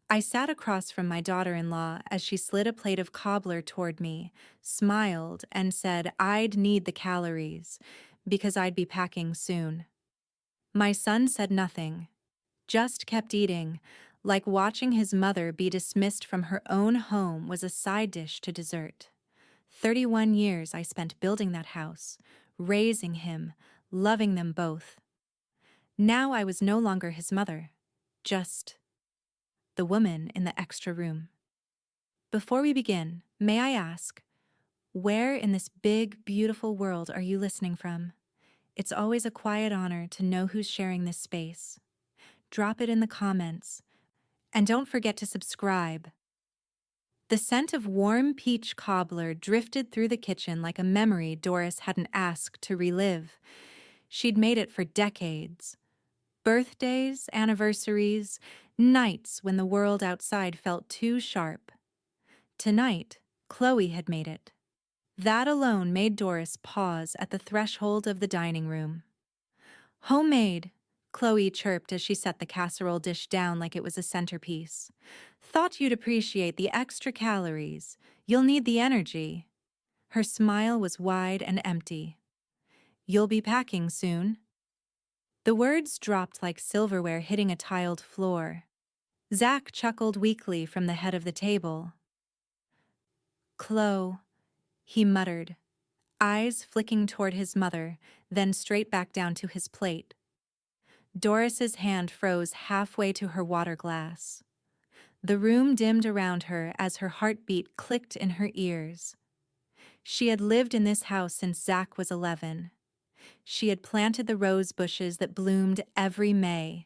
I sat across from my daughter-in-law as she slid a plate of cobbler toward me, smiled, and said I'd need the calories because I'd be packing soon. My son said nothing, just kept eating, like watching his mother be dismissed from her own home was a side dish to dessert. 31 years I spent building that house, raising him, loving them both. Now I was no longer his mother, just the woman in the extra room. Before we begin, may I ask, where in this big, beautiful world are you listening from? It's always a quiet honor to know who's sharing this space. Drop it in the comments, and don't forget to subscribe. The scent of warm peach cobbler drifted through the kitchen like a memory Doris hadn't asked to relive. She'd made it for decades. Birthdays, anniversaries, nights when the world outside felt too sharp. Tonight, Chloe had made it. That alone made Doris pause at the threshold of the dining room. Homemade, Chloe chirped as she set the casserole dish down like it was a centerpiece. Thought you'd appreciate the extra calories. You'll need the energy. Her smile was wide and empty. You'll be packing soon. The words dropped like silverware hitting a tiled floor. Zach chuckled weakly from the head of the table. Chloe, he muttered, eyes flicking toward his mother, then straight back down to his plate. Doris's hand froze halfway to her water glass. The room dimmed around her as her heartbeat clicked in her ears. She had lived in this house since Zach was 11. She had planted the rose bushes that bloomed every May.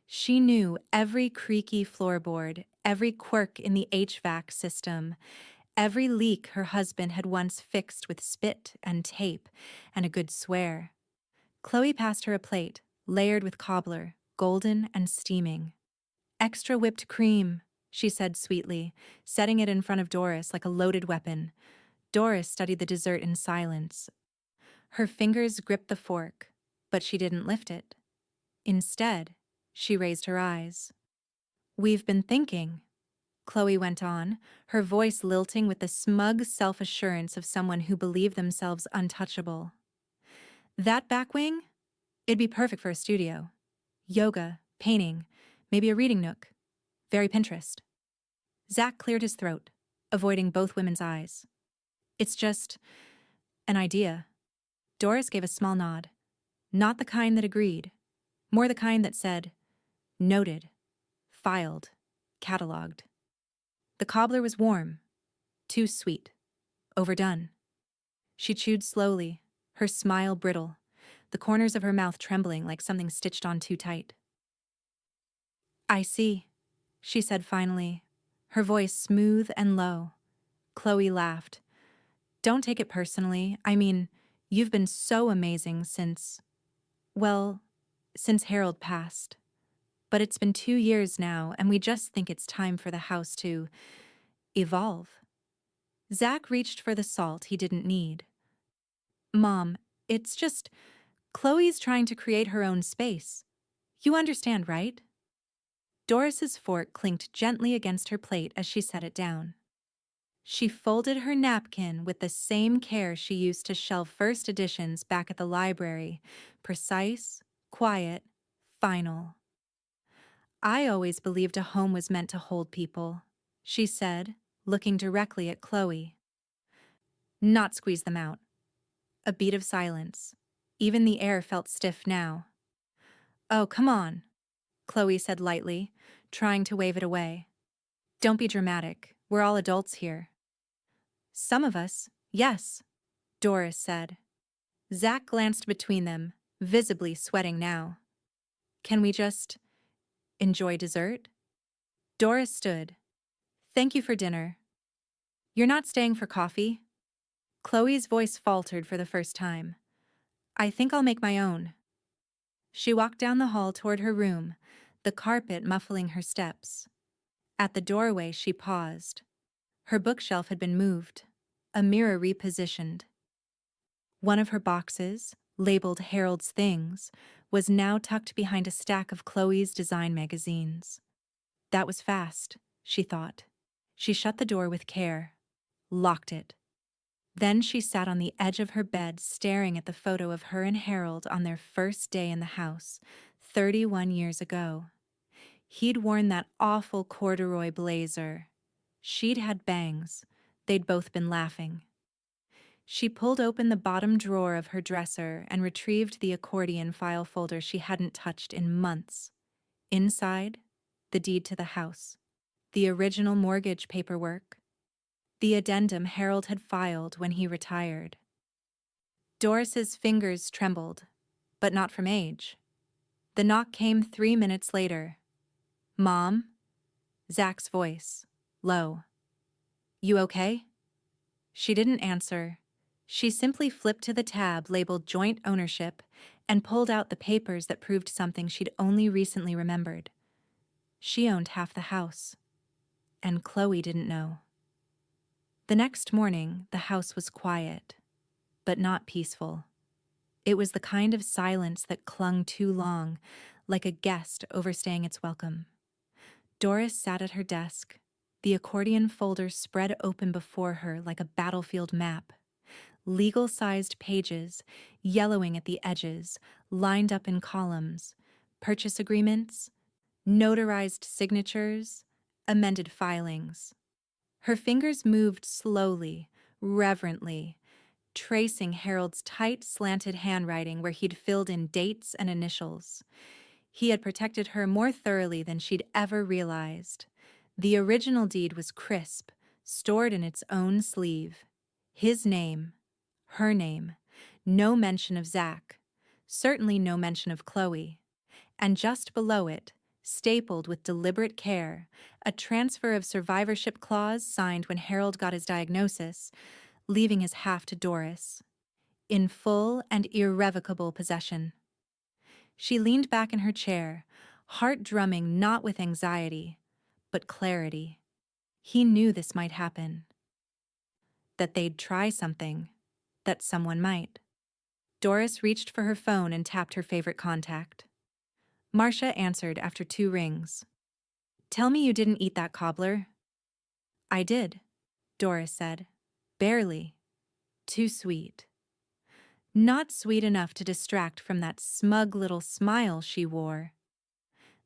She knew every creaky floorboard, every quirk in the HVAC system, every leak her husband had once fixed with spit and tape and a good swear. Chloe passed her a plate, layered with cobbler, golden and steaming. Extra whipped cream, she said sweetly, setting it in front of Doris like a loaded weapon. Doris studied the dessert in silence. Her fingers gripped the fork, but she didn't lift it. Instead, she raised her eyes. We've been thinking, Chloe went on, her voice lilting with the smug self-assurance of someone who believed themselves untouchable. That back wing? It'd be perfect for a studio. Yoga, painting, maybe a reading nook. Very Pinterest. Zach cleared his throat, avoiding both women's eyes. It's just an idea. Doris gave a small nod. Not the kind that agreed. More the kind that said, noted, filed, cataloged. The cobbler was warm, too sweet, overdone. She chewed slowly, her smile brittle, the corners of her mouth trembling like something stitched on too tight. I see, she said finally, her voice smooth and low. Chloe laughed. Don't take it personally. I mean, you've been so amazing since Harold passed. But it's been 2 years now, and we just think it's time for the house to evolve. Zach reached for the salt he didn't need. Mom, it's just Chloe's trying to create her own space. You understand, right? Doris's fork clinked gently against her plate as she set it down. She folded her napkin with the same care she used to shelve first editions back at the library, precise, quiet, final. I always believed a home was meant to hold people, she said, looking directly at Chloe. Not squeeze them out. A beat of silence. Even the air felt stiff now. Oh, come on, Chloe said lightly, trying to wave it away. Don't be dramatic. We're all adults here. Some of us, yes, Doris said. Zach glanced between them, visibly sweating now. Can we just enjoy dessert? Doris stood. Thank you for dinner. You're not staying for coffee? Chloe's voice faltered for the first time. I think I'll make my own. She walked down the hall toward her room, the carpet muffling her steps. At the doorway, she paused. Her bookshelf had been moved, a mirror repositioned. One of her boxes, labeled Harold's Things, was now tucked behind a stack of Chloe's design magazines. That was fast, she thought. She shut the door with care, locked it. Then she sat on the edge of her bed staring at the photo of her and Harold on their first day in the house, 31 years ago. He'd worn that awful corduroy blazer. She'd had bangs. They'd both been laughing. She pulled open the bottom drawer of her dresser and retrieved the accordion file folder she hadn't touched in months. Inside, the deed to the house, the original mortgage paperwork, the addendum Harold had filed when he retired. Doris's fingers trembled, but not from age. The knock came 3 minutes later. "Mom?" Zach's voice, low. "You okay?" She didn't answer. She simply flipped to the tab labeled Joint Ownership and pulled out the papers that proved something she'd only recently remembered. She owned half the house. And Chloe didn't know. The next morning, the house was quiet, but not peaceful. It was the kind of silence that clung too long, like a guest overstaying its welcome. Doris sat at her desk, the accordion folder spread open before her like a battlefield map. Legal-sized pages, yellowing at the edges, lined up in columns, purchase agreements, notarized signatures, amended filings. Her fingers moved slowly, reverently, tracing Harold's tight, slanted handwriting where he'd filled in dates and initials. He had protected her more thoroughly than she'd ever realized. The original deed was crisp, stored in its own sleeve. His name, her name, no mention of Zach, certainly no mention of Chloe. And just below it, stapled with deliberate care, a transfer of survivorship clause signed when Harold got his diagnosis, leaving his half to Doris, in full and irrevocable possession. She leaned back in her chair, heart drumming not with anxiety, but clarity. He knew this might happen. That they'd try something, that someone might. Doris reached for her phone and tapped her favorite contact. Marcia answered after 2 rings. "Tell me you didn't eat that cobbler." "I did," Doris said. "Barely. Too sweet." Not sweet enough to distract from that smug little smile she wore.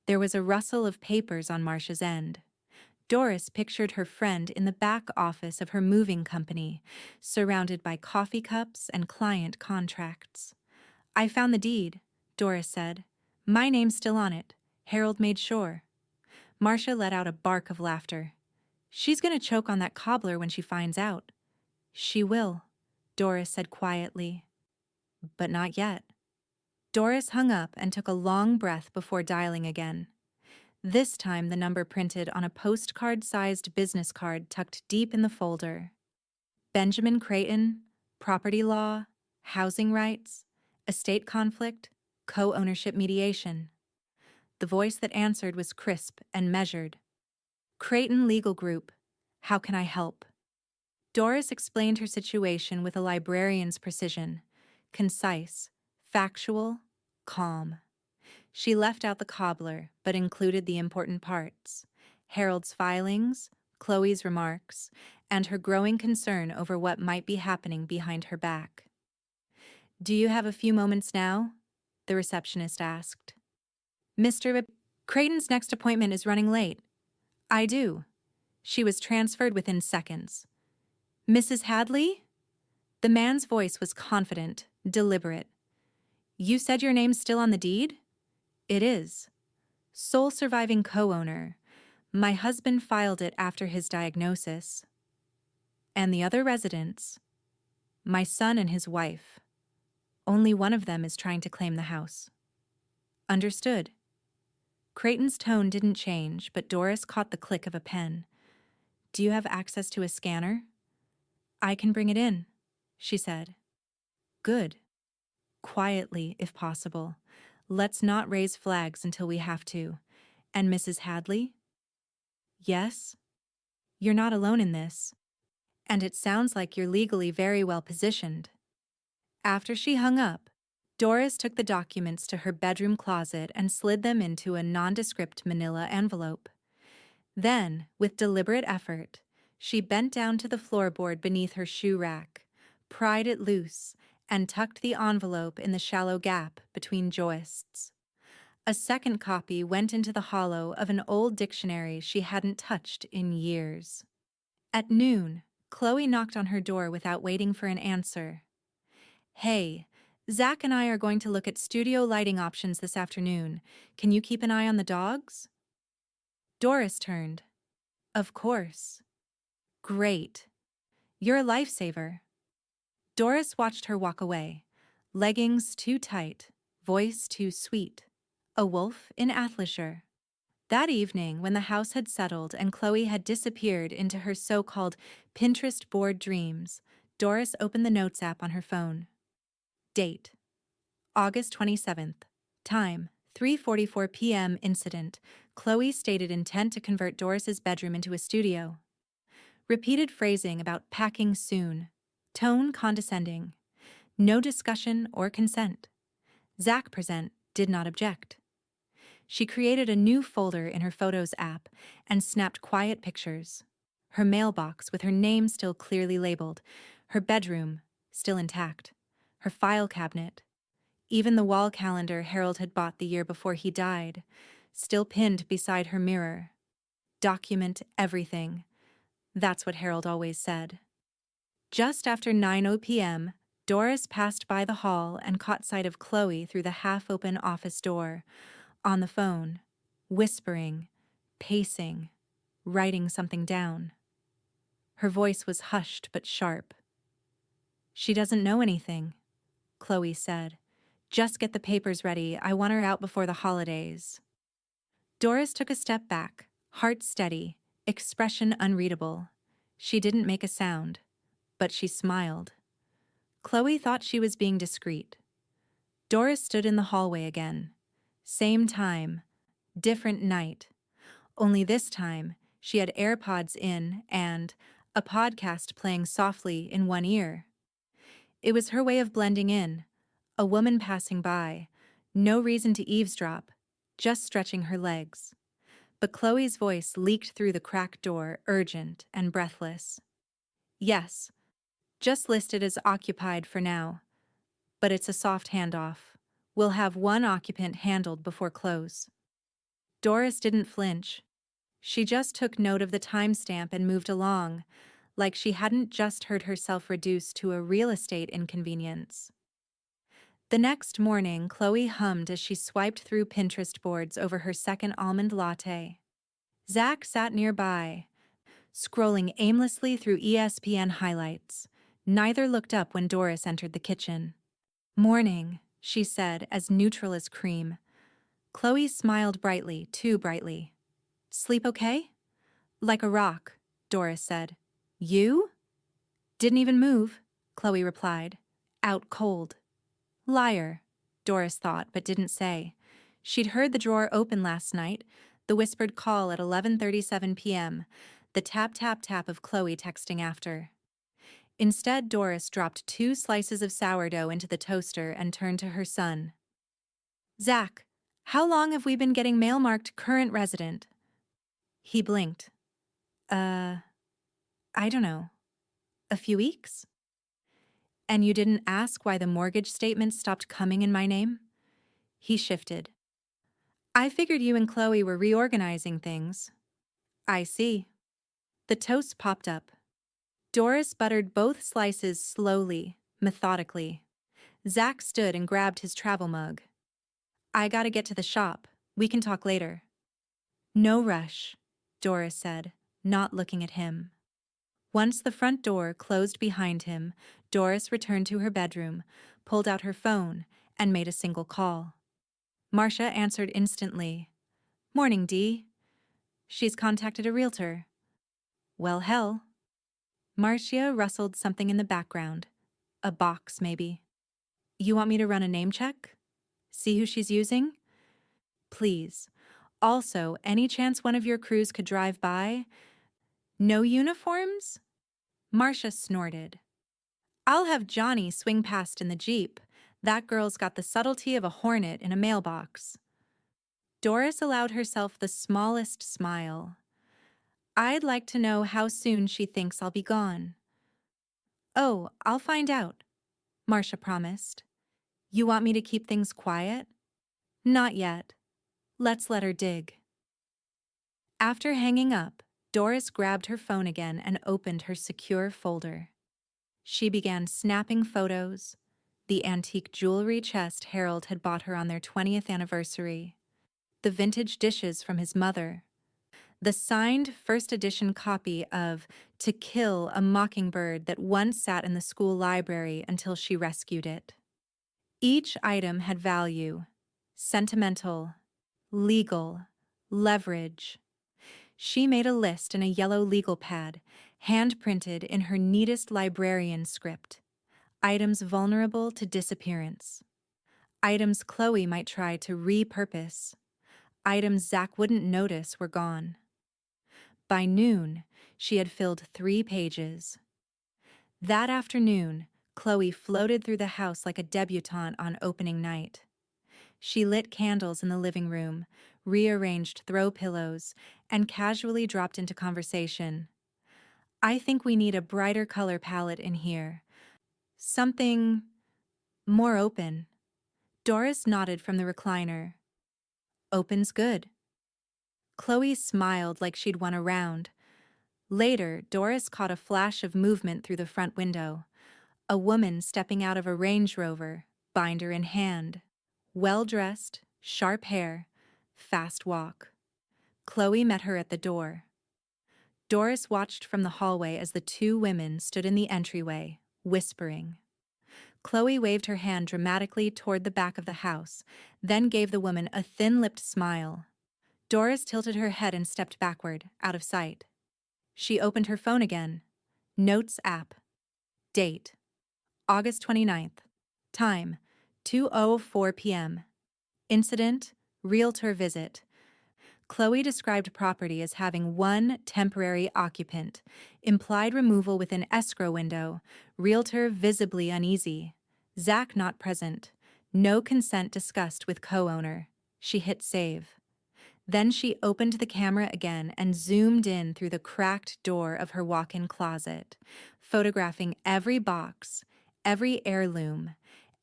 There was a rustle of papers on Marcia's end. Doris pictured her friend in the back office of her moving company, surrounded by coffee cups and client contracts. "I found the deed," Doris said. "My name's still on it. Harold made sure." Marcia let out a bark of laughter. "She's going to choke on that cobbler when she finds out." "She will," Doris said quietly. "But not yet." Doris hung up and took a long breath before dialing again. This time the number printed on a postcard-sized business card tucked deep in the folder. Benjamin Creighton, property law, housing rights, estate conflict, co-ownership mediation. The voice that answered was crisp and measured. "Creighton Legal Group. How can I help?" Doris explained her situation with a librarian's precision. Concise, factual, calm. She left out the cobbler, but included the important parts: Harold's filings, Chloe's remarks, and her growing concern over what might be happening behind her back. "Do you have a few moments now?" the receptionist asked. "Mr. Creighton's next appointment is running late." "I do." She was transferred within seconds. "Mrs. Hadley?" The man's voice was confident, deliberate. "You said your name's still on the deed?" "It is. Sole surviving co-owner. My husband filed it after his diagnosis." "And the other residents?" "My son and his wife. Only one of them is trying to claim the house." "Understood." Creighton's tone didn't change, but Doris caught the click of a pen. "Do you have access to a scanner?" "I can bring it in," she said. "Good." Quietly, if possible. "Let's not raise flags until we have to. And Mrs. Hadley?" "Yes?" "You're not alone in this. And it sounds like you're legally very well positioned." After she hung up, Doris took the documents to her bedroom closet and slid them into a nondescript manila envelope. Then, with deliberate effort, she bent down to the floorboard beneath her shoe rack, pried it loose, and tucked the envelope in the shallow gap between joists. A second copy went into the hollow of an old dictionary she hadn't touched in years. At noon, Chloe knocked on her door without waiting for an answer. "Hey, Zach and I are going to look at studio lighting options this afternoon. Can you keep an eye on the dogs?" Doris turned. "Of course." "Great. You're a lifesaver." Doris watched her walk away. Leggings too tight, voice too sweet. A wolf in athleisure. That evening, when the house had settled and Chloe had disappeared into her so-called Pinterest board dreams, Doris opened the Notes app on her phone. Date: August 27th. Time: 3:44 p.m. Incident: Chloe stated intent to convert Doris's bedroom into a studio. Repeated phrasing about packing soon. Tone condescending. No discussion or consent. Zach present, did not object. She created a new folder in her Photos app and snapped quiet pictures. Her mailbox with her name still clearly labeled. Her bedroom still intact. Her file cabinet. Even the wall calendar Harold had bought the year before he died, still pinned beside her mirror. Document everything. That's what Harold always said. Just after 9:00 p.m., Doris passed by the hall and caught sight of Chloe through the half-open office door, on the phone, whispering, pacing, writing something down. Her voice was hushed but sharp. "She doesn't know anything," Chloe said. "Just get the papers ready. I want her out before the holidays." Doris took a step back, heart steady, expression unreadable. She didn't make a sound, but she smiled. Chloe thought she was being discreet. Doris stood in the hallway again. Same time, different night. Only this time, she had AirPods in and a podcast playing softly in one ear. It was her way of blending in, a woman passing by, no reason to eavesdrop, just stretching her legs. But Chloe's voice leaked through the cracked door, urgent and breathless. "Yes, just listed as occupied for now. But it's a soft handoff. We'll have one occupant handled before close." Doris didn't flinch. She just took note of the timestamp and moved along, like she hadn't just heard herself reduced to a real estate inconvenience. The next morning, Chloe hummed as she swiped through Pinterest boards over her second almond latte. Zach sat nearby, scrolling aimlessly through ESPN highlights. Neither looked up when Doris entered the kitchen. "Morning," she said, as neutral as cream. Chloe smiled brightly, too brightly. "Sleep okay?" "Like a rock," Doris said. "You?" "Didn't even move," Chloe replied. "Out cold." Liar, Doris thought, but didn't say. She'd heard the drawer open last night, the whispered call at 11:37 p.m., the tap-tap-tap of Chloe texting after. Instead, Doris dropped 2 slices of sourdough into the toaster and turned to her son. "Zach, how long have we been getting mail marked current resident?" He blinked. I don't know. A few weeks?" "And you didn't ask why the mortgage statements stopped coming in my name?" He shifted. "I figured you and Chloe were reorganizing things." "I see." The toast popped up. Doris buttered both slices slowly, methodically. Zach stood and grabbed his travel mug. "I gotta get to the shop. We can talk later." "No rush," Doris said, not looking at him. Once the front door closed behind him, Doris returned to her bedroom, pulled out her phone, and made a single call. Marcia answered instantly. "Morning, Dee." "She's contacted a realtor." "Well, hell." Marcia rustled something in the background. A box, maybe. "You want me to run a name check? See who she's using?" "Please. Also, any chance one of your crews could drive by?" "No uniforms?" Marcia snorted. "I'll have Johnny swing past in the Jeep. That girl's got the subtlety of a hornet in a mailbox." Doris allowed herself the smallest smile. I'd like to know how soon she thinks I'll be gone. Oh, I'll find out, Marcia promised. You want me to keep things quiet? Not yet. Let's let her dig. After hanging up, Doris grabbed her phone again and opened her secure folder. She began snapping photos, the antique jewelry chest Harold had bought her on their 20th anniversary, the vintage dishes from his mother, the signed first edition copy of To Kill a Mockingbird that once sat in the school library until she rescued it. Each item had value: sentimental, legal, leverage. She made a list in a yellow legal pad, hand-printed in her neatest librarian script. Items vulnerable to disappearance. Items Chloe might try to repurpose. Items Zach wouldn't notice were gone. By noon, she had filled 3 pages. That afternoon, Chloe floated through the house like a debutante on opening night. She lit candles in the living room, rearranged throw pillows, and casually dropped into conversation. I think we need a brighter color palette in here. Something more open. Doris nodded from the recliner. Open's good. Chloe smiled like she'd won a round. Later, Doris caught a flash of movement through the front window. A woman stepping out of a Range Rover, binder in hand. Well-dressed, sharp hair, fast walk. Chloe met her at the door. Doris watched from the hallway as the 2 women stood in the entryway, whispering. Chloe waved her hand dramatically toward the back of the house, then gave the woman a thin-lipped smile. Doris tilted her head and stepped backward, out of sight. She opened her phone again. Notes app. Date: August 29th. Time: 2:04 p.m. Incident: realtor visit. Chloe described property as having 1 temporary occupant, implied removal with an escrow window, realtor visibly uneasy, Zach not present, no consent discussed with co-owner. She hit save. Then she opened the camera again and zoomed in through the cracked door of her walk-in closet, photographing every box, every heirloom,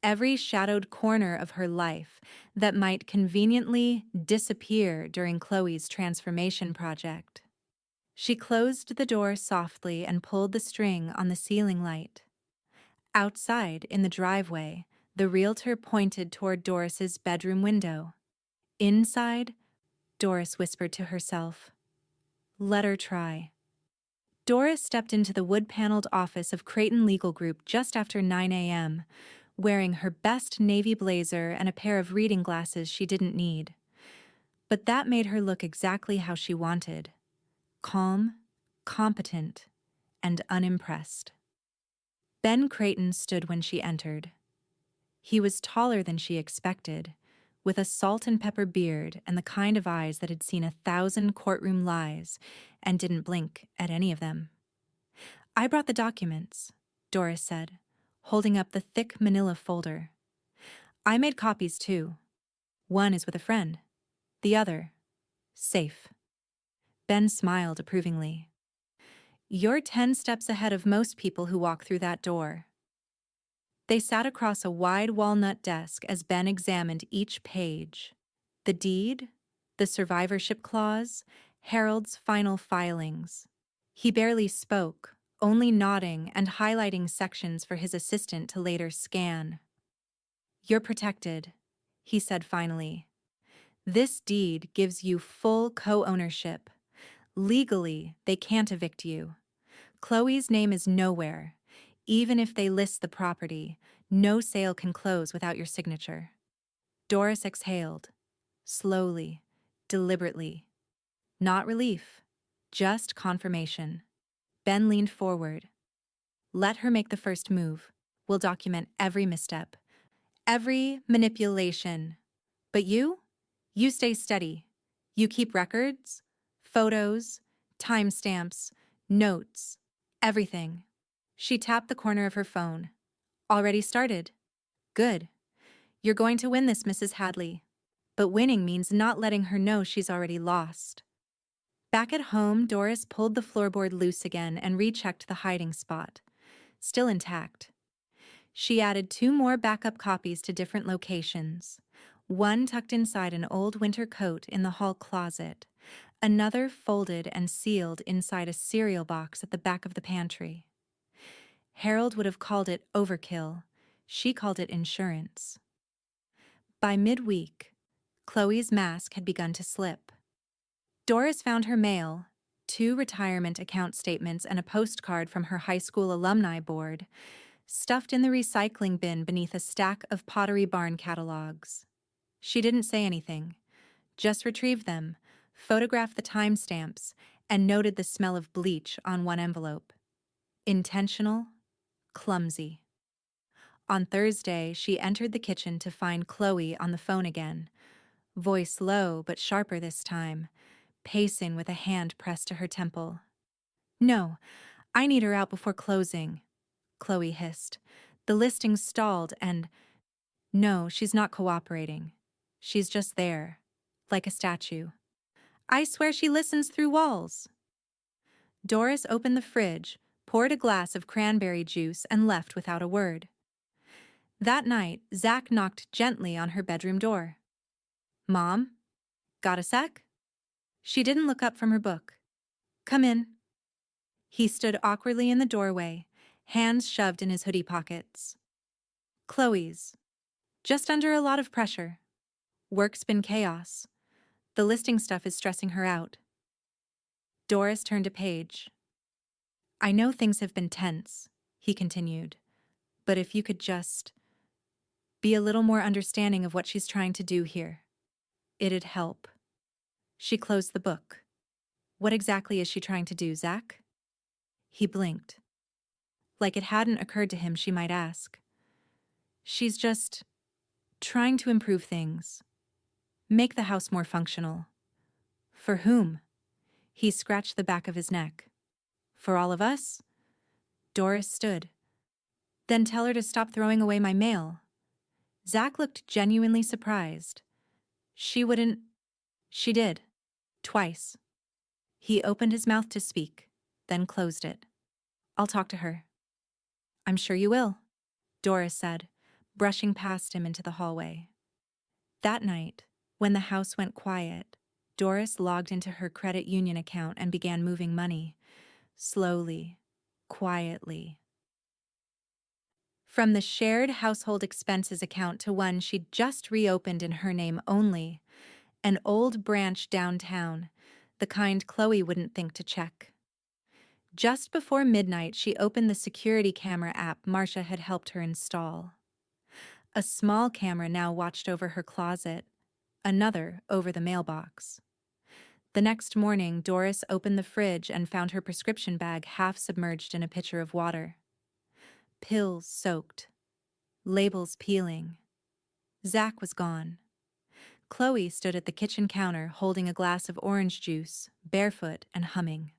every shadowed corner of her life that might conveniently disappear during Chloe's transformation project. She closed the door softly and pulled the string on the ceiling light. Outside, in the driveway, the realtor pointed toward Doris's bedroom window. Inside, Doris whispered to herself, "Let her try." Doris stepped into the wood-paneled office of Creighton Legal Group just after 9 a.m., wearing her best navy blazer and a pair of reading glasses she didn't need. But that made her look exactly how she wanted: calm, competent, and unimpressed. Ben Creighton stood when she entered. He was taller than she expected, with a salt and pepper beard and the kind of eyes that had seen 1,000 courtroom lies and didn't blink at any of them. "I brought the documents," Doris said, holding up the thick manila folder. "I made copies too. One is with a friend. The other, safe." Ben smiled approvingly. "You're 10 steps ahead of most people who walk through that door." They sat across a wide walnut desk as Ben examined each page. The deed, the survivorship clause, Harold's final filings. He barely spoke, only nodding and highlighting sections for his assistant to later scan. "You're protected," he said finally. "This deed gives you full co-ownership. Legally, they can't evict you. Chloe's name is nowhere. Even if they list the property, no sale can close without your signature." Doris exhaled, slowly, deliberately. Not relief, just confirmation. Ben leaned forward. "Let her make the first move. We'll document every misstep, every manipulation. But you stay steady. You keep records, photos, timestamps, notes, everything." She tapped the corner of her phone. "Already started. Good. You're going to win this, Mrs. Hadley. But winning means not letting her know she's already lost." Back at home, Doris pulled the floorboard loose again and rechecked the hiding spot. Still intact. She added 2 more backup copies to different locations. One tucked inside an old winter coat in the hall closet, another folded and sealed inside a cereal box at the back of the pantry. Harold would have called it overkill. She called it insurance. By midweek, Chloe's mask had begun to slip. Doris found her mail, 2 retirement account statements and a postcard from her high school alumni board, stuffed in the recycling bin beneath a stack of Pottery Barn catalogs. She didn't say anything, just retrieved them, photographed the timestamps, and noted the smell of bleach on one envelope. Intentional, clumsy. On Thursday, she entered the kitchen to find Chloe on the phone again, voice low but sharper this time, pacing with a hand pressed to her temple. "No, I need her out before closing," Chloe hissed. "The listing stalled and—" "No, she's not cooperating. She's just there, like a statue. I swear she listens through walls." Doris opened the fridge, poured a glass of cranberry juice, and left without a word. That night, Zach knocked gently on her bedroom door. "Mom? Got a sec?" She didn't look up from her book. "Come in." He stood awkwardly in the doorway, hands shoved in his hoodie pockets. "Chloe's. Just under a lot of pressure. Work's been chaos. The listing stuff is stressing her out." Doris turned a page. "I know things have been tense," he continued, "but if you could just be a little more understanding of what she's trying to do here, it'd help." She closed the book. "What exactly is she trying to do, Zach?" He blinked. Like it hadn't occurred to him she might ask. "She's just trying to improve things. Make the house more functional." "For whom?" He scratched the back of his neck. "For all of us?" Doris stood. "Then tell her to stop throwing away my mail." Zach looked genuinely surprised. "She wouldn't—" "She did. Twice." He opened his mouth to speak, then closed it. "I'll talk to her." "I'm sure you will," Doris said, brushing past him into the hallway. That night, when the house went quiet, Doris logged into her credit union account and began moving money, slowly, quietly. From the shared household expenses account to one she'd just reopened in her name only, an old branch downtown, the kind Chloe wouldn't think to check. Just before midnight, she opened the security camera app Marcia had helped her install. A small camera now watched over her closet, another over the mailbox. The next morning, Doris opened the fridge and found her prescription bag half submerged in a pitcher of water. Pills soaked. Labels peeling. Zach was gone. Chloe stood at the kitchen counter holding a glass of orange juice, barefoot and humming.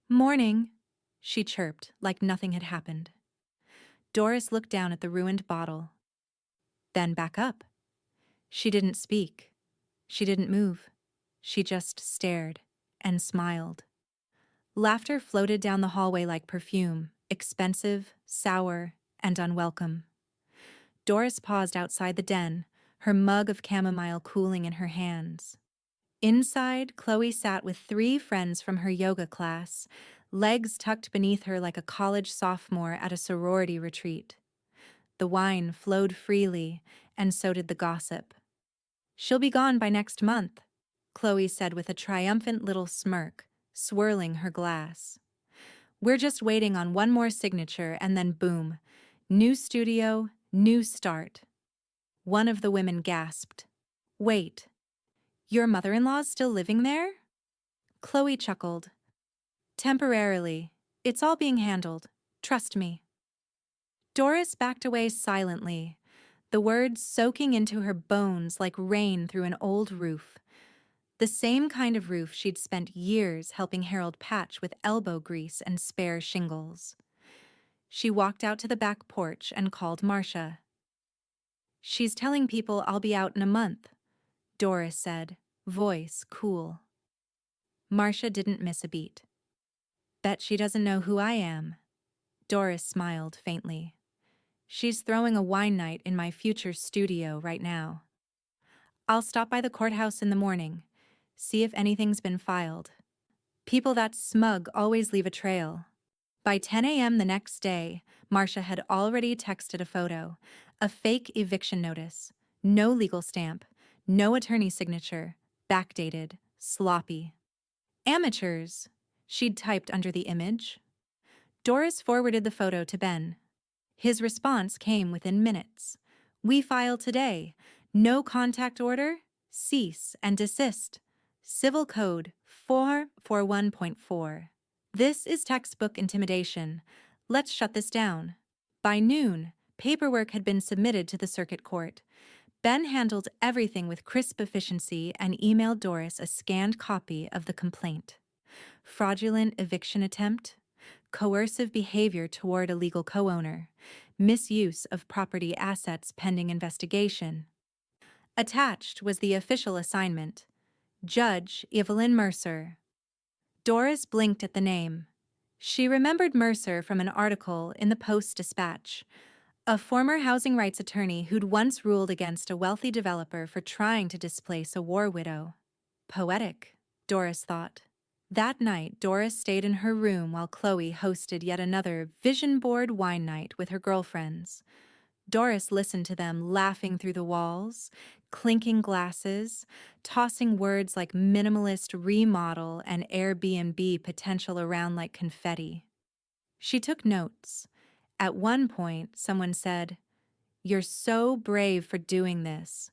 "Morning," she chirped like nothing had happened. Doris looked down at the ruined bottle, then back up. She didn't speak. She didn't move. She just stared and smiled. Laughter floated down the hallway like perfume, expensive, sour, and unwelcome. Doris paused outside the den, her mug of chamomile cooling in her hands. Inside, Chloe sat with 3 friends from her yoga class, legs tucked beneath her like a college sophomore at a sorority retreat. The wine flowed freely, and so did the gossip. "She'll be gone by next month," Chloe said with a triumphant little smirk, swirling her glass. "We're just waiting on one more signature and then boom, new studio, new start." One of the women gasped. "Wait, your mother-in-law's still living there?" Chloe chuckled. "Temporarily. It's all being handled. Trust me." Doris backed away silently, the words soaking into her bones like rain through an old roof. The same kind of roof she'd spent years helping Harold patch with elbow grease and spare shingles. She walked out to the back porch and called Marcia. "She's telling people I'll be out in a month," Doris said, voice cool. Marcia didn't miss a beat. Bet she doesn't know who I am. Doris smiled faintly. She's throwing a wine night in my future studio right now. I'll stop by the courthouse in the morning, see if anything's been filed. People that smug always leave a trail. By 10 a.m. the next day, Marcia had already texted a photo, a fake eviction notice, no legal stamp, no attorney signature, backdated, sloppy. Amateurs, she'd typed under the image. Doris forwarded the photo to Ben. His response came within minutes. We file today. No contact order. Cease and desist. Civil Code 441.4. This is textbook intimidation. Let's shut this down. By noon, paperwork had been submitted to the circuit court. Ben handled everything with crisp efficiency and emailed Doris a scanned copy of the complaint. Fraudulent eviction attempt, coercive behavior toward a legal co-owner, misuse of property assets pending investigation. Attached was the official assignment, Judge Evelyn Mercer. Doris blinked at the name. She remembered Mercer from an article in the Post-Dispatch, a former housing rights attorney who'd once ruled against a wealthy developer for trying to displace a war widow. Poetic, Doris thought. That night, Doris stayed in her room while Chloe hosted yet another vision board wine night with her girlfriends. Doris listened to them laughing through the walls, clinking glasses, tossing words like minimalist remodel and Airbnb potential around like confetti. She took notes. At one point, someone said, "You're so brave for doing this.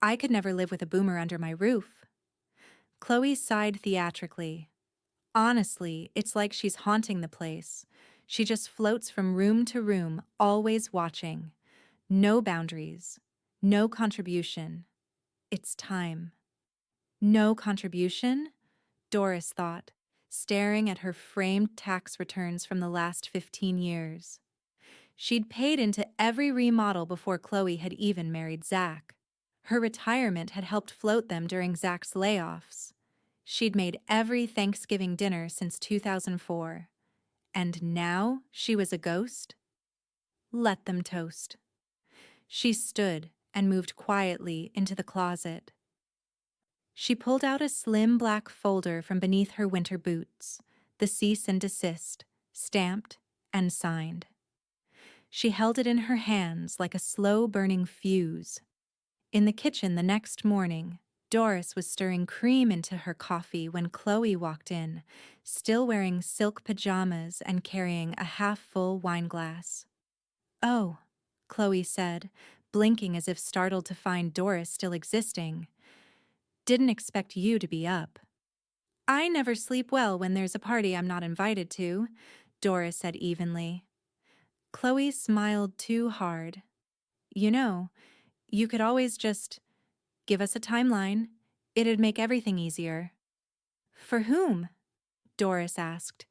I could never live with a boomer under my roof." Chloe sighed theatrically. Honestly, it's like she's haunting the place. She just floats from room to room, always watching. No boundaries. No contribution. It's time. No contribution? Doris thought, staring at her framed tax returns from the last 15 years. She'd paid into every remodel before Chloe had even married Zach. Her retirement had helped float them during Zach's layoffs. She'd made every Thanksgiving dinner since 2004. And now she was a ghost? Let them toast. She stood and moved quietly into the closet. She pulled out a slim black folder from beneath her winter boots, the cease and desist, stamped and signed. She held it in her hands like a slow-burning fuse. In the kitchen the next morning, Doris was stirring cream into her coffee when Chloe walked in, still wearing silk pajamas and carrying a half-full wineglass. "Oh," Chloe said, blinking as if startled to find Doris still existing. "Didn't expect you to be up." "I never sleep well when there's a party I'm not invited to," Doris said evenly. Chloe smiled too hard. "You know, you could always just give us a timeline. It'd make everything easier." "For whom?" Doris asked,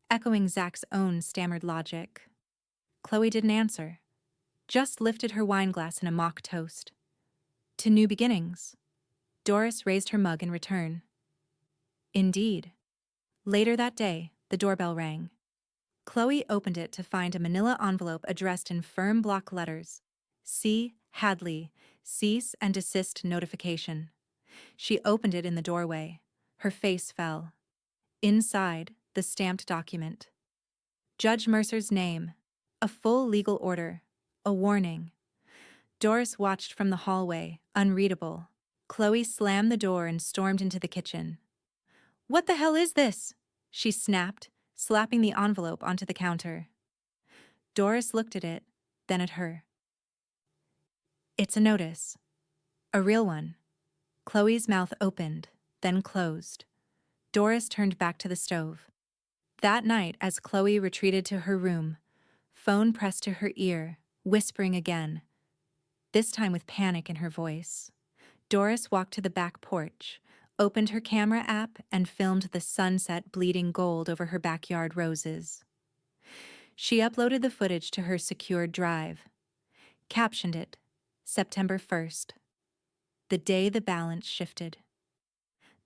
echoing Zach's own stammered logic. Chloe didn't answer, just lifted her wineglass in a mock toast. "To new beginnings." Doris raised her mug in return. Indeed. Later that day, the doorbell rang. Chloe opened it to find a manila envelope addressed in firm block letters. C. Hadley, cease and desist notification. She opened it in the doorway. Her face fell. Inside, the stamped document. Judge Mercer's name. A full legal order. A warning. Doris watched from the hallway, unreadable. Chloe slammed the door and stormed into the kitchen. "What the hell is this?" she snapped, slapping the envelope onto the counter. Doris looked at it, then at her. "It's a notice. A real one." Chloe's mouth opened, then closed. Doris turned back to the stove. That night, as Chloe retreated to her room, phone pressed to her ear, whispering again, this time with panic in her voice. Doris walked to the back porch, opened her camera app, and filmed the sunset bleeding gold over her backyard roses. She uploaded the footage to her secured drive. Captioned it, September 1st. The day the balance shifted.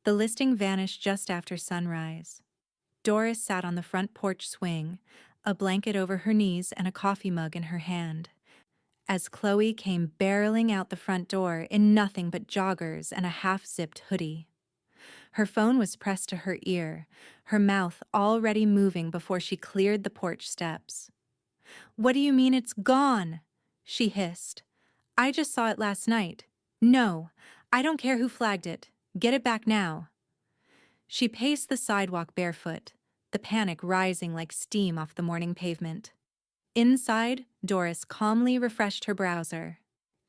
The listing vanished just after sunrise. Doris sat on the front porch swing, a blanket over her knees and a coffee mug in her hand, as Chloe came barreling out the front door in nothing but joggers and a half-zipped hoodie. Her phone was pressed to her ear, her mouth already moving before she cleared the porch steps. "What do you mean it's gone?" she hissed. "I just saw it last night. No, I don't care who flagged it. Get it back now." She paced the sidewalk barefoot, the panic rising like steam off the morning pavement. Inside, Doris calmly refreshed her browser.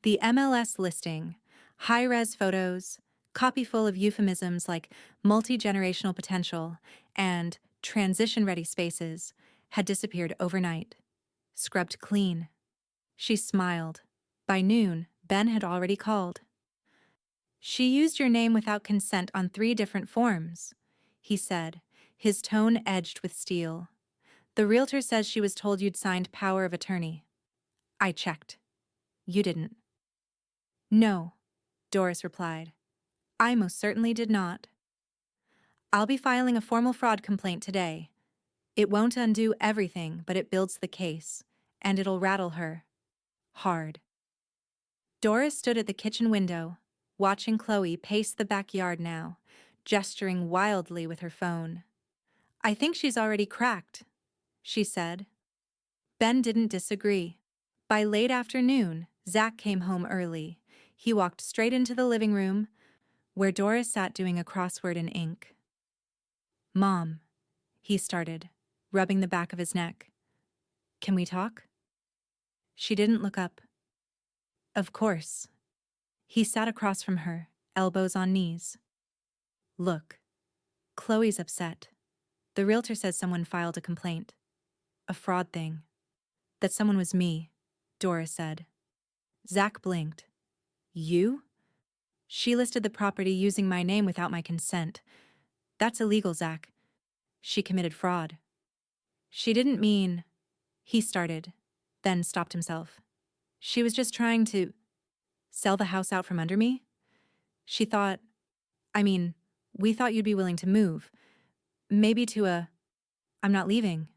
The MLS listing, high-res photos, copy full of euphemisms like multi-generational potential and transition-ready spaces, had disappeared overnight. Scrubbed clean. She smiled. By noon, Ben had already called. "She used your name without consent on 3 different forms," he said, his tone edged with steel. "The realtor says she was told you'd signed power of attorney." "I checked. You didn't." "No," Doris replied. "I most certainly did not." "I'll be filing a formal fraud complaint today. It won't undo everything, but it builds the case, and it'll rattle her. Hard." Doris stood at the kitchen window, watching Chloe pace the backyard now, gesturing wildly with her phone. "I think she's already cracked," she said. Ben didn't disagree. By late afternoon, Zach came home early. He walked straight into the living room, where Doris sat doing a crossword in ink. "Mom," he started, rubbing the back of his neck. "Can we talk?" She didn't look up. "Of course." He sat across from her, elbows on knees. "Look, Chloe's upset. The realtor says someone filed a complaint. A fraud thing. That someone was me," Doris said. Zach blinked. "You?" "She listed the property using my name without my consent. That's illegal, Zach. She committed fraud." "She didn't mean—" he started, then stopped himself. "She was just trying to sell the house out from under me. She thought, we thought you'd be willing to move. Maybe to a—" "I'm not leaving,"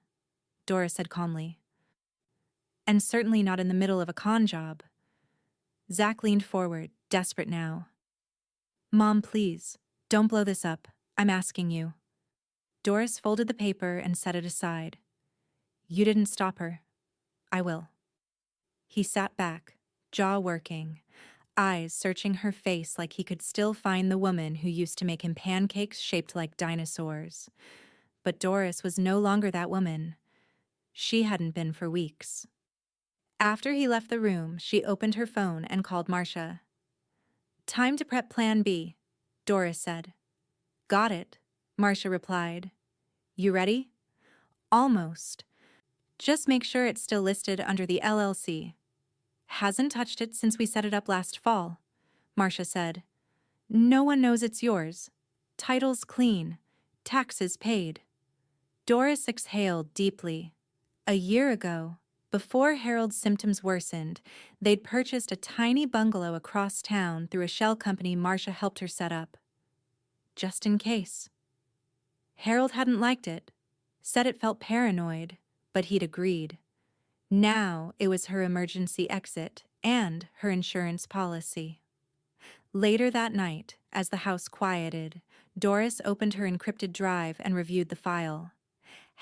Doris said calmly. "And certainly not in the middle of a con job." Zach leaned forward, desperate now. "Mom, please, don't blow this up. I'm asking you." Doris folded the paper and set it aside. "You didn't stop her. I will." He sat back, jaw working, eyes searching her face like he could still find the woman who used to make him pancakes shaped like dinosaurs. But Doris was no longer that woman. She hadn't been for weeks. After he left the room, she opened her phone and called Marcia. "Time to prep Plan B," Doris said. "Got it," Marcia replied. "You ready?" "Almost. Just make sure it's still listed under the LLC." "Hasn't touched it since we set it up last fall," Marcia said. "No one knows it's yours. Title's clean. Taxes paid." Doris exhaled deeply. A year ago, before Harold's symptoms worsened, they'd purchased a tiny bungalow across town through a shell company Marcia helped her set up. Just in case. Harold hadn't liked it, said it felt paranoid, but he'd agreed. Now it was her emergency exit and her insurance policy. Later that night, as the house quieted, Doris opened her encrypted drive and reviewed the file.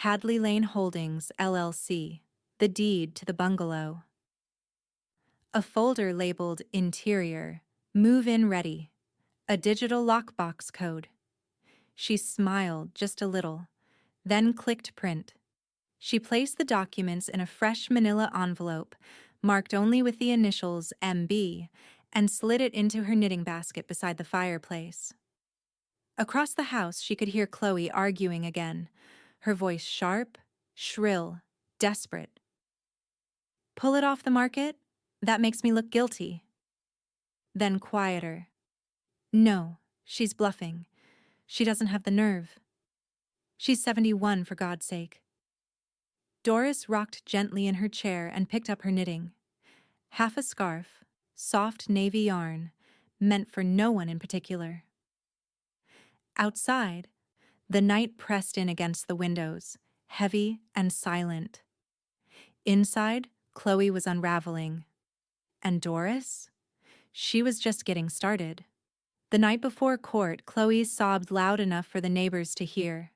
Hadley Lane Holdings, LLC, the deed to the bungalow. A folder labeled Interior, Move-In Ready, a digital lockbox code. She smiled just a little, then clicked print. She placed the documents in a fresh manila envelope, marked only with the initials MB, and slid it into her knitting basket beside the fireplace. Across the house, she could hear Chloe arguing again, her voice sharp, shrill, desperate. "Pull it off the market? That makes me look guilty." Then quieter. "No, she's bluffing. She doesn't have the nerve. She's 71, for God's sake." Doris rocked gently in her chair and picked up her knitting. Half a scarf, soft navy yarn, meant for no one in particular. Outside, the night pressed in against the windows, heavy and silent. Inside, Chloe was unraveling. And Doris? She was just getting started. The night before court, Chloe sobbed loud enough for the neighbors to hear.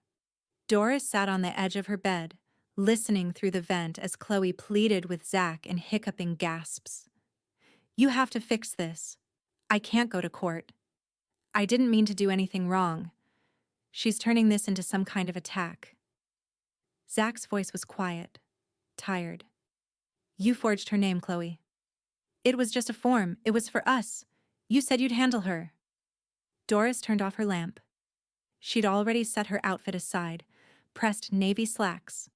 Doris sat on the edge of her bed, listening through the vent as Chloe pleaded with Zach in hiccuping gasps. "You have to fix this. I can't go to court. I didn't mean to do anything wrong. She's turning this into some kind of attack." Zach's voice was quiet, tired. "You forged her name, Chloe. It was just a form. It was for us. You said you'd handle her." Doris turned off her lamp. She'd already set her outfit aside, pressed navy slacks,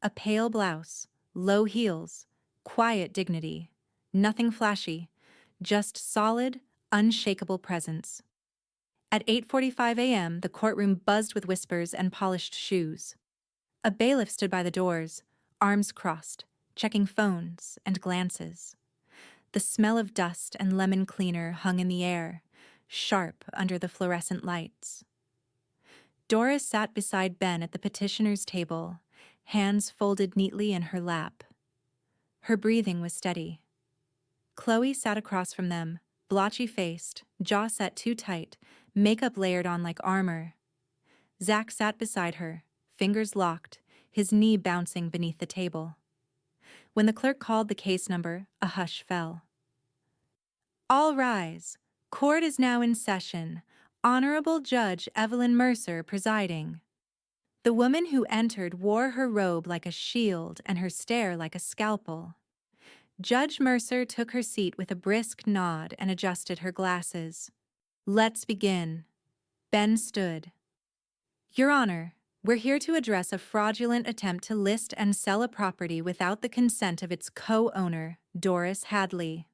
a pale blouse, low heels, quiet dignity, nothing flashy, just solid, unshakable presence. At 8:45 a.m., the courtroom buzzed with whispers and polished shoes. A bailiff stood by the doors, arms crossed, checking phones and glances. The smell of dust and lemon cleaner hung in the air, sharp under the fluorescent lights. Doris sat beside Ben at the petitioner's table, hands folded neatly in her lap. Her breathing was steady. Chloe sat across from them, blotchy-faced, jaw set too tight, makeup layered on like armor. Zach sat beside her, fingers locked, his knee bouncing beneath the table. When the clerk called the case number, a hush fell. "All rise. Court is now in session. Honorable Judge Evelyn Mercer presiding." The woman who entered wore her robe like a shield and her stare like a scalpel. Judge Mercer took her seat with a brisk nod and adjusted her glasses. "Let's begin." Ben stood. "Your Honor, we're here to address a fraudulent attempt to list and sell a property without the consent of its co-owner, Doris Hadley.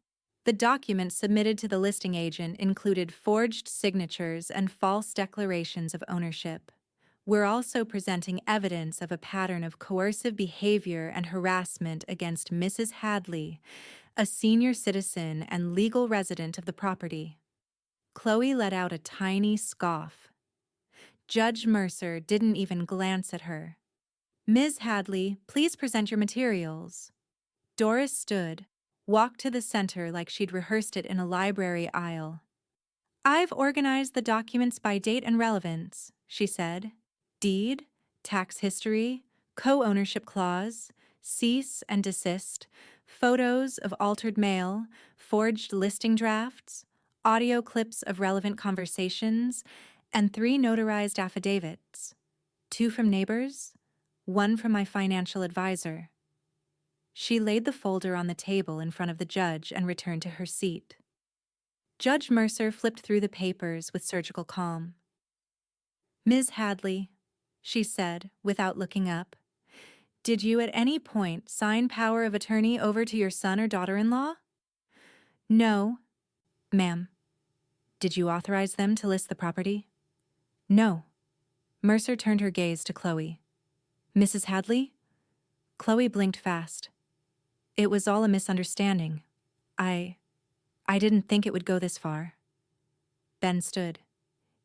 The documents submitted to the listing agent included forged signatures and false declarations of ownership. We're also presenting evidence of a pattern of coercive behavior and harassment against Mrs. Hadley, a senior citizen and legal resident of the property." Chloe let out a tiny scoff. Judge Mercer didn't even glance at her. "Ms. Hadley, please present your materials." Doris stood, walked to the center like she'd rehearsed it in a library aisle. "I've organized the documents by date and relevance," she said. "Deed, tax history, co-ownership clause, cease and desist, photos of altered mail, forged listing drafts, audio clips of relevant conversations, and 3 notarized affidavits. 2 from neighbors, 1 from my financial advisor." She laid the folder on the table in front of the judge and returned to her seat. Judge Mercer flipped through the papers with surgical calm. "Ms. Hadley," she said, without looking up, "did you at any point sign power of attorney over to your son or daughter-in-law?" "No, ma'am." "Did you authorize them to list the property?" "No." Mercer turned her gaze to Chloe. "Mrs. Hadley?" Chloe blinked fast. "It was all a misunderstanding. I didn't think it would go this far." Ben stood.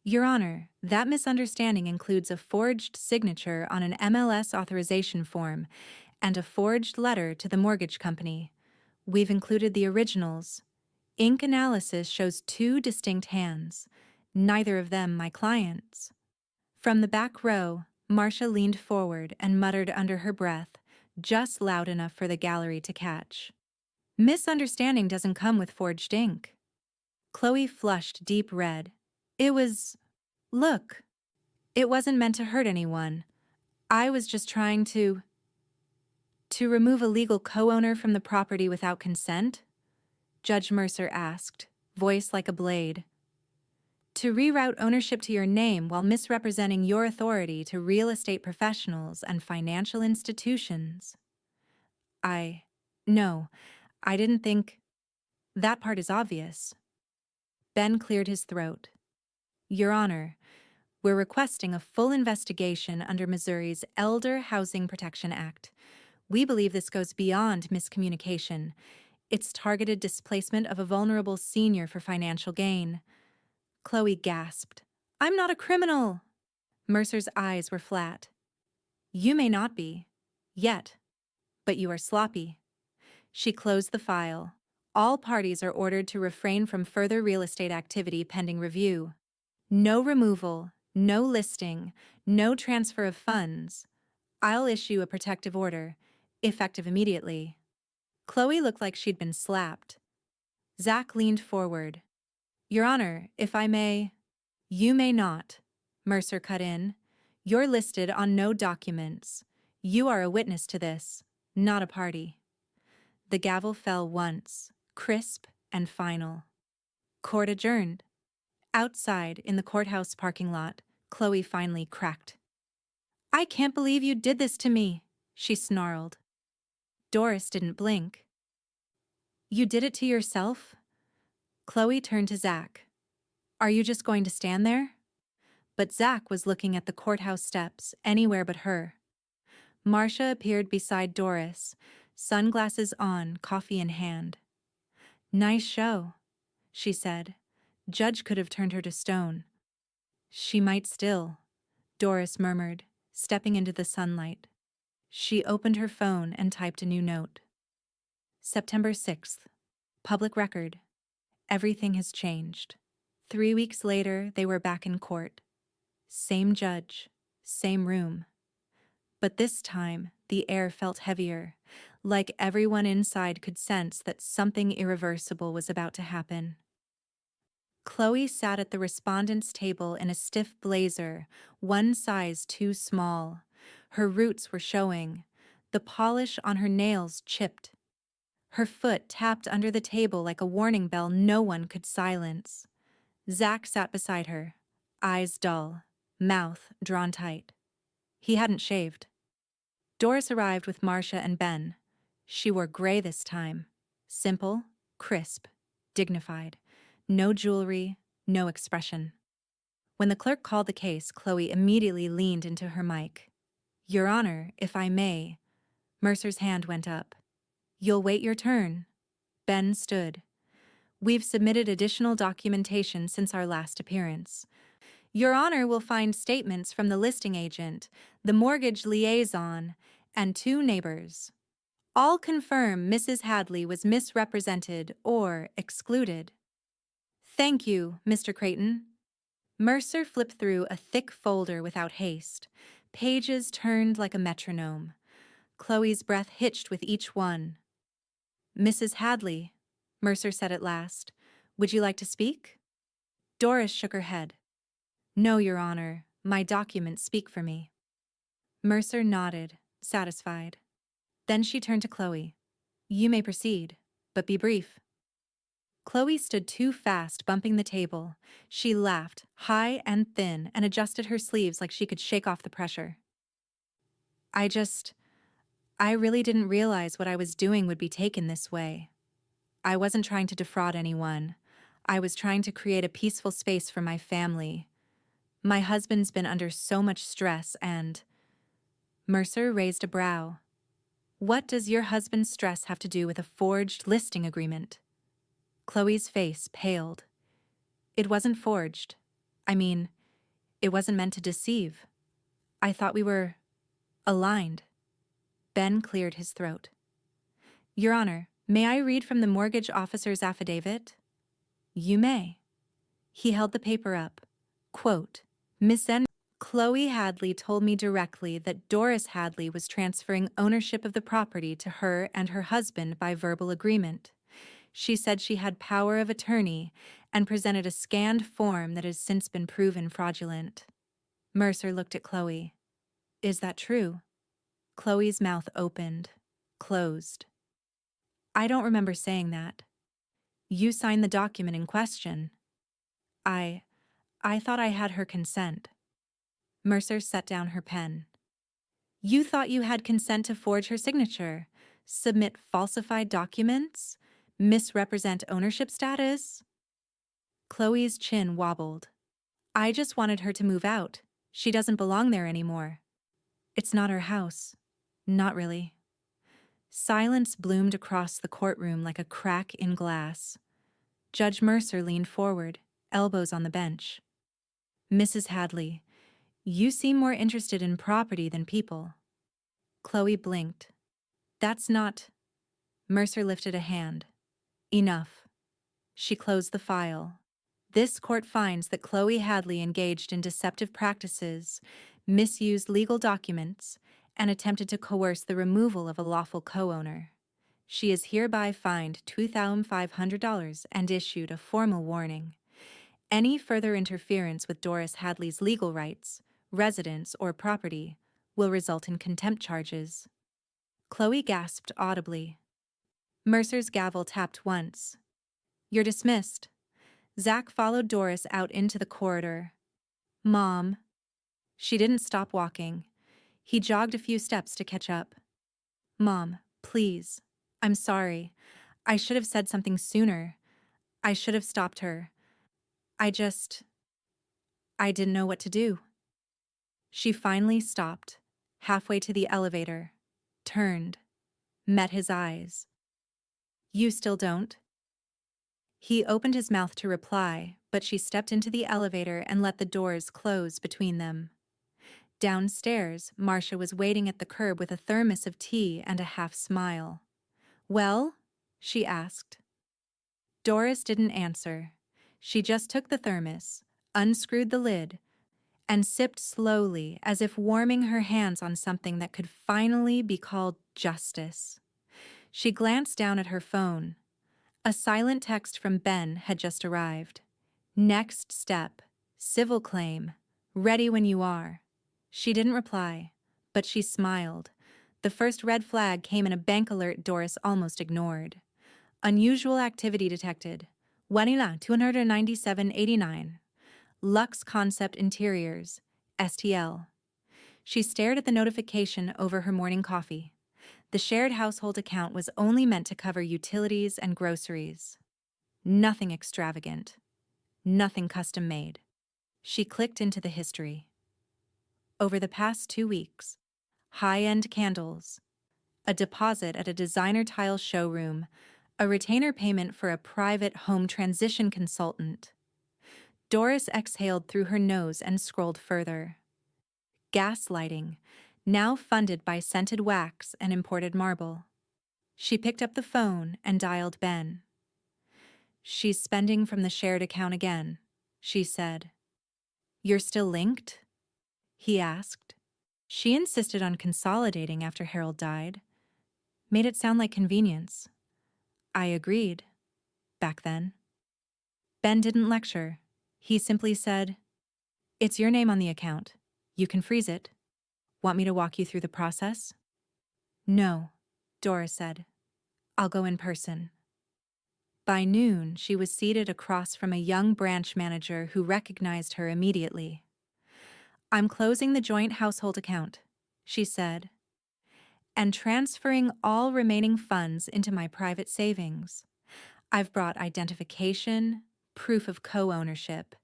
"Your Honor, that misunderstanding includes a forged signature on an MLS authorization form and a forged letter to the mortgage company. We've included the originals. Ink analysis shows 2 distinct hands, neither of them my client's." From the back row, Marcia leaned forward and muttered under her breath, just loud enough for the gallery to catch. "Misunderstanding doesn't come with forged ink." Chloe flushed deep red. Look, it wasn't meant to hurt anyone. I was just trying to remove a legal co-owner from the property without consent?" Judge Mercer asked, voice like a blade. "To reroute ownership to your name while misrepresenting your authority to real estate professionals and financial institutions." No, I didn't think. That part is obvious." Ben cleared his throat. "Your Honor, we're requesting a full investigation under Missouri's Elder Housing Protection Act. We believe this goes beyond miscommunication. It's targeted displacement of a vulnerable senior for financial gain." Chloe gasped. I'm not a criminal. Mercer's eyes were flat. You may not be. Yet. But you are sloppy. She closed the file. All parties are ordered to refrain from further real estate activity pending review. No removal, no listing, no transfer of funds. I'll issue a protective order, effective immediately. Chloe looked like she'd been slapped. Zach leaned forward. Your Honor, if I may. You may not. Mercer cut in. You're listed on no documents. You are a witness to this, not a party. The gavel fell once, crisp and final. Court adjourned. Outside, in the courthouse parking lot, Chloe finally cracked. I can't believe you did this to me, she snarled. Doris didn't blink. You did it to yourself? Chloe turned to Zach. Are you just going to stand there? But Zach was looking at the courthouse steps, anywhere but her. Marcia appeared beside Doris, sunglasses on, coffee in hand. Nice show, she said. Judge could have turned her to stone. She might still, Doris murmured, stepping into the sunlight. She opened her phone and typed a new note. September 6th. Public record. Everything has changed. 3 weeks later, they were back in court. Same judge, same room. But this time, the air felt heavier, like everyone inside could sense that something irreversible was about to happen. Chloe sat at the respondent's table in a stiff blazer, one size too small. Her roots were showing, the polish on her nails chipped. Her foot tapped under the table like a warning bell no one could silence. Zach sat beside her, eyes dull, mouth drawn tight. He hadn't shaved. Doris arrived with Marcia and Ben. She wore gray this time. Simple, crisp, dignified. No jewelry, no expression. When the clerk called the case, Chloe immediately leaned into her mic. Your Honor, if I may. Mercer's hand went up. You'll wait your turn. Ben stood. We've submitted additional documentation since our last appearance. Your Honor will find statements from the listing agent, the mortgage liaison, and 2 neighbors. All confirm Mrs. Hadley was misrepresented or excluded. Thank you, Mr. Creighton. Mercer flipped through a thick folder without haste. Pages turned like a metronome. Chloe's breath hitched with each one. Mrs. Hadley, Mercer said at last, would you like to speak? Doris shook her head. No, Your Honor, my documents speak for me. Mercer nodded, satisfied. Then she turned to Chloe. You may proceed, but be brief. Chloe stood too fast, bumping the table. She laughed, high and thin, and adjusted her sleeves like she could shake off the pressure. I really didn't realize what I was doing would be taken this way. I wasn't trying to defraud anyone. I was trying to create a peaceful space for my family. My husband's been under so much stress and... Mercer raised a brow. What does your husband's stress have to do with a forged listing agreement? Chloe's face paled. It wasn't forged. It wasn't meant to deceive. I thought we were aligned. Ben cleared his throat. Your Honor, may I read from the mortgage officer's affidavit? You may. He held the paper up. Quote, Miss N. Chloe Hadley told me directly that Doris Hadley was transferring ownership of the property to her and her husband by verbal agreement. She said she had power of attorney and presented a scanned form that has since been proven fraudulent. Mercer looked at Chloe. Is that true? Chloe's mouth opened, closed. I don't remember saying that. You signed the document in question. I thought I had her consent. Mercer set down her pen. You thought you had consent to forge her signature, submit falsified documents, misrepresent ownership status? Chloe's chin wobbled. I just wanted her to move out. She doesn't belong there anymore. It's not her house. Not really. Silence bloomed across the courtroom like a crack in glass. Judge Mercer leaned forward, elbows on the bench. Mrs. Hadley, you seem more interested in property than people. Chloe blinked. That's not. Mercer lifted a hand. Enough. She closed the file. This court finds that Chloe Hadley engaged in deceptive practices, misused legal documents, and attempted to coerce the removal of a lawful co-owner. She is hereby fined $2,500 and issued a formal warning. Any further interference with Doris Hadley's legal rights, residence, or property will result in contempt charges. Chloe gasped audibly. Mercer's gavel tapped once. You're dismissed. Zach followed Doris out into the corridor. Mom. She didn't stop walking. He jogged a few steps to catch up. Mom, please. I'm sorry. I should have said something sooner. I should have stopped her. I didn't know what to do. She finally stopped, halfway to the elevator, turned, met his eyes. You still don't? He opened his mouth to reply, but she stepped into the elevator and let the doors close between them. Downstairs, Marcia was waiting at the curb with a thermos of tea and a half smile. Well? She asked. Doris didn't answer. She just took the thermos, unscrewed the lid, and sipped slowly as if warming her hands on something that could finally be called justice. She glanced down at her phone. A silent text from Ben had just arrived. Next step, civil claim, ready when you are. She didn't reply, but she smiled. The first red flag came in a bank alert Doris almost ignored. Unusual activity detected. Wanila 297.89. Lux Concept Interiors, STL. She stared at the notification over her morning coffee. The shared household account was only meant to cover utilities and groceries. Nothing extravagant. Nothing custom-made. She clicked into the history. Over the past 2 weeks, high-end candles, a deposit at a designer tile showroom, a retainer payment for a private home transition consultant. Doris exhaled through her nose and scrolled further. Gaslighting, now funded by scented wax and imported marble. She picked up the phone and dialed Ben. She's spending from the shared account again, she said. You're still linked? He asked. She insisted on consolidating after Harold died. Made it sound like convenience. I agreed. Back then. Ben didn't lecture. He simply said, It's your name on the account. You can freeze it. Want me to walk you through the process? No, Doris said. I'll go in person. By noon, she was seated across from a young branch manager who recognized her immediately. I'm closing the joint household account, she said, and transferring all remaining funds into my private savings. I've brought identification, proof of co-ownership,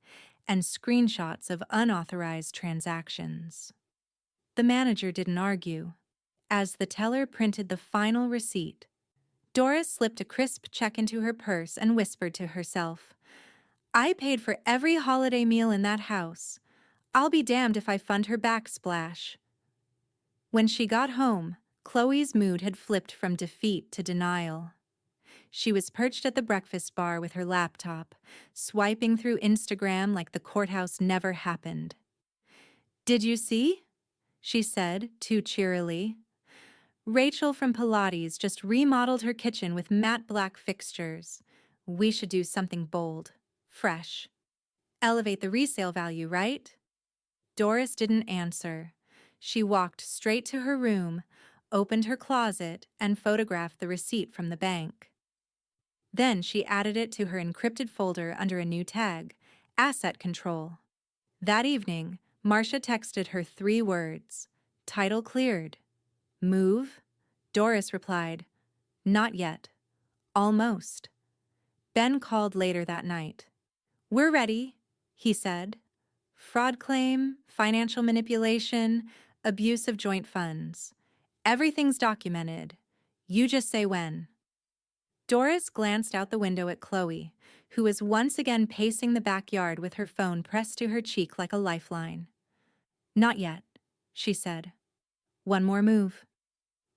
and screenshots of unauthorized transactions. The manager didn't argue. As the teller printed the final receipt, Doris slipped a crisp check into her purse and whispered to herself, I paid for every holiday meal in that house. I'll be damned if I fund her backsplash. When she got home, Chloe's mood had flipped from defeat to denial. She was perched at the breakfast bar with her laptop, swiping through Instagram like the courthouse never happened. Did you see? She said, too cheerily. Rachel from Pilates just remodeled her kitchen with matte black fixtures. We should do something bold, fresh. Elevate the resale value, right? Doris didn't answer. She walked straight to her room, opened her closet, and photographed the receipt from the bank. Then she added it to her encrypted folder under a new tag, Asset Control. That evening, Marcia texted her 3 words, Title cleared. Move? Doris replied, Not yet. Almost. Ben called later that night. We're ready, he said. Fraud claim, financial manipulation, abuse of joint funds. Everything's documented. You just say when. Doris glanced out the window at Chloe, who was once again pacing the backyard with her phone pressed to her cheek like a lifeline. "Not yet," she said. "One more move."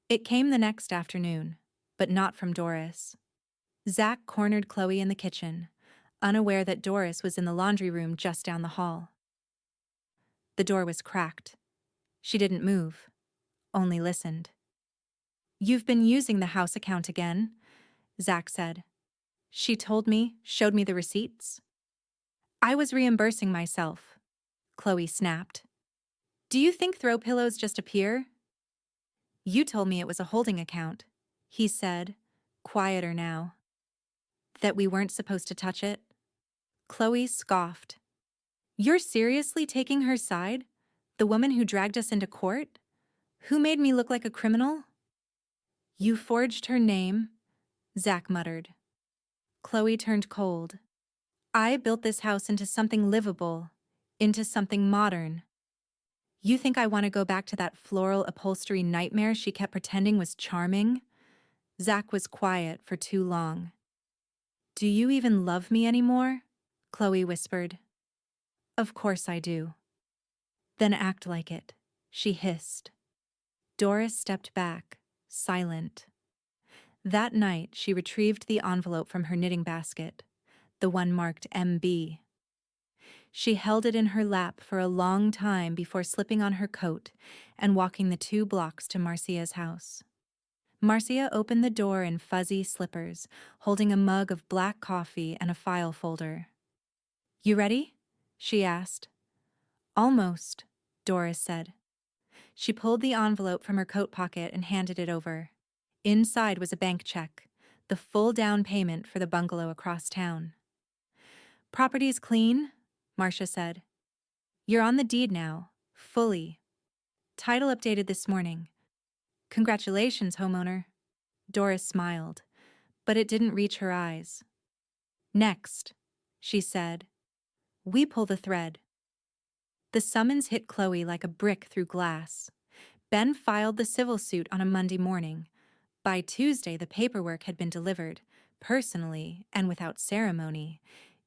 It came the next afternoon, but not from Doris. Zach cornered Chloe in the kitchen, unaware that Doris was in the laundry room just down the hall. The door was cracked. She didn't move, only listened. "You've been using the house account again," Zach said. "She told me, showed me the receipts." "I was reimbursing myself," Chloe snapped. "Do you think throw pillows just appear?" "You told me it was a holding account," he said, quieter now. "That we weren't supposed to touch it?" Chloe scoffed. "You're seriously taking her side? The woman who dragged us into court? Who made me look like a criminal?" "You forged her name," Zach muttered. Chloe turned cold. "I built this house into something livable, into something modern. You think I want to go back to that floral upholstery nightmare she kept pretending was charming?" Zach was quiet for too long. "Do you even love me anymore?" Chloe whispered. "Of course I do." "Then act like it," she hissed. Doris stepped back, silent. That night, she retrieved the envelope from her knitting basket, the one marked MB. She held it in her lap for a long time before slipping on her coat and walking the 2 blocks to Marcia's house. Marcia opened the door in fuzzy slippers, holding a mug of black coffee and a file folder. "You ready?" she asked. "Almost," Doris said. She pulled the envelope from her coat pocket and handed it over. Inside was a bank check, the full down payment for the bungalow across town. "Property's clean," Marcia said. "You're on the deed now, fully. Title updated this morning. Congratulations, homeowner." Doris smiled, but it didn't reach her eyes. "Next," she said. "We pull the thread." The summons hit Chloe like a brick through glass. Ben filed the civil suit on a Monday morning. By Tuesday, the paperwork had been delivered, personally and without ceremony,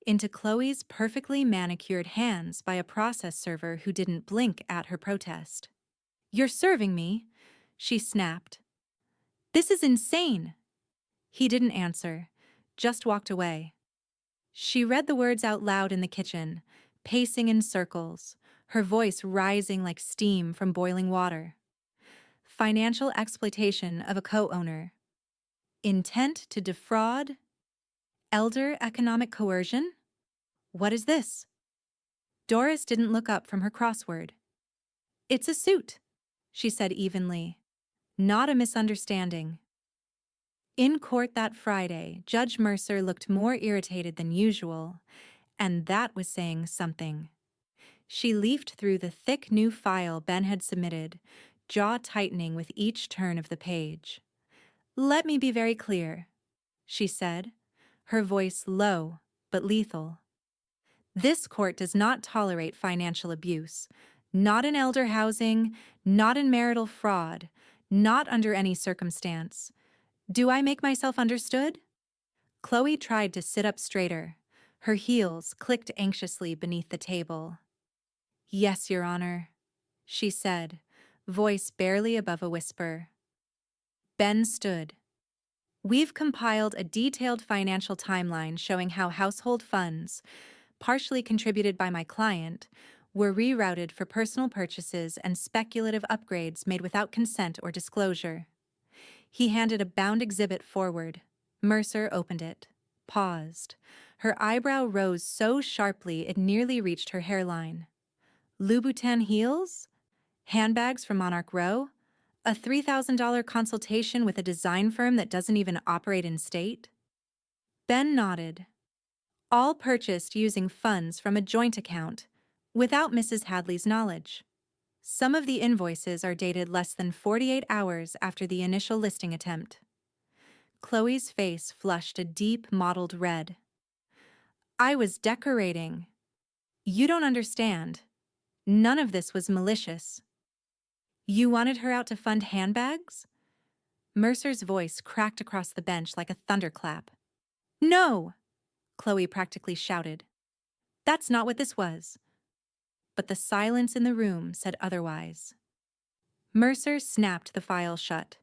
into Chloe's perfectly manicured hands by a process server who didn't blink at her protest. "You're serving me," she snapped. "This is insane." He didn't answer, just walked away. She read the words out loud in the kitchen, pacing in circles, her voice rising like steam from boiling water. Financial exploitation of a co-owner. Intent to defraud. Elder economic coercion? What is this? Doris didn't look up from her crossword. "It's a suit," she said evenly. "Not a misunderstanding." In court that Friday, Judge Mercer looked more irritated than usual, and that was saying something. She leafed through the thick new file Ben had submitted, jaw tightening with each turn of the page. "Let me be very clear," she said, her voice low but lethal. "This court does not tolerate financial abuse, not in elder housing, not in marital fraud, not under any circumstance. Do I make myself understood?" Chloe tried to sit up straighter. Her heels clicked anxiously beneath the table. "Yes, Your Honor," she said, voice barely above a whisper. Ben stood. "We've compiled a detailed financial timeline showing how household funds, partially contributed by my client, were rerouted for personal purchases and speculative upgrades made without consent or disclosure." He handed a bound exhibit forward. Mercer opened it, paused. Her eyebrow rose so sharply it nearly reached her hairline. "Louboutin heels? Handbags from Monarch Row? A $3,000 consultation with a design firm that doesn't even operate in state?" Ben nodded. "All purchased using funds from a joint account, without Mrs. Hadley's knowledge. Some of the invoices are dated less than 48 hours after the initial listing attempt." Chloe's face flushed a deep mottled red. "I was decorating. You don't understand. None of this was malicious." "You wanted her out to fund handbags?" Mercer's voice cracked across the bench like a thunderclap. "No!" Chloe practically shouted. That's not what this was. But the silence in the room said otherwise. Mercer snapped the file shut.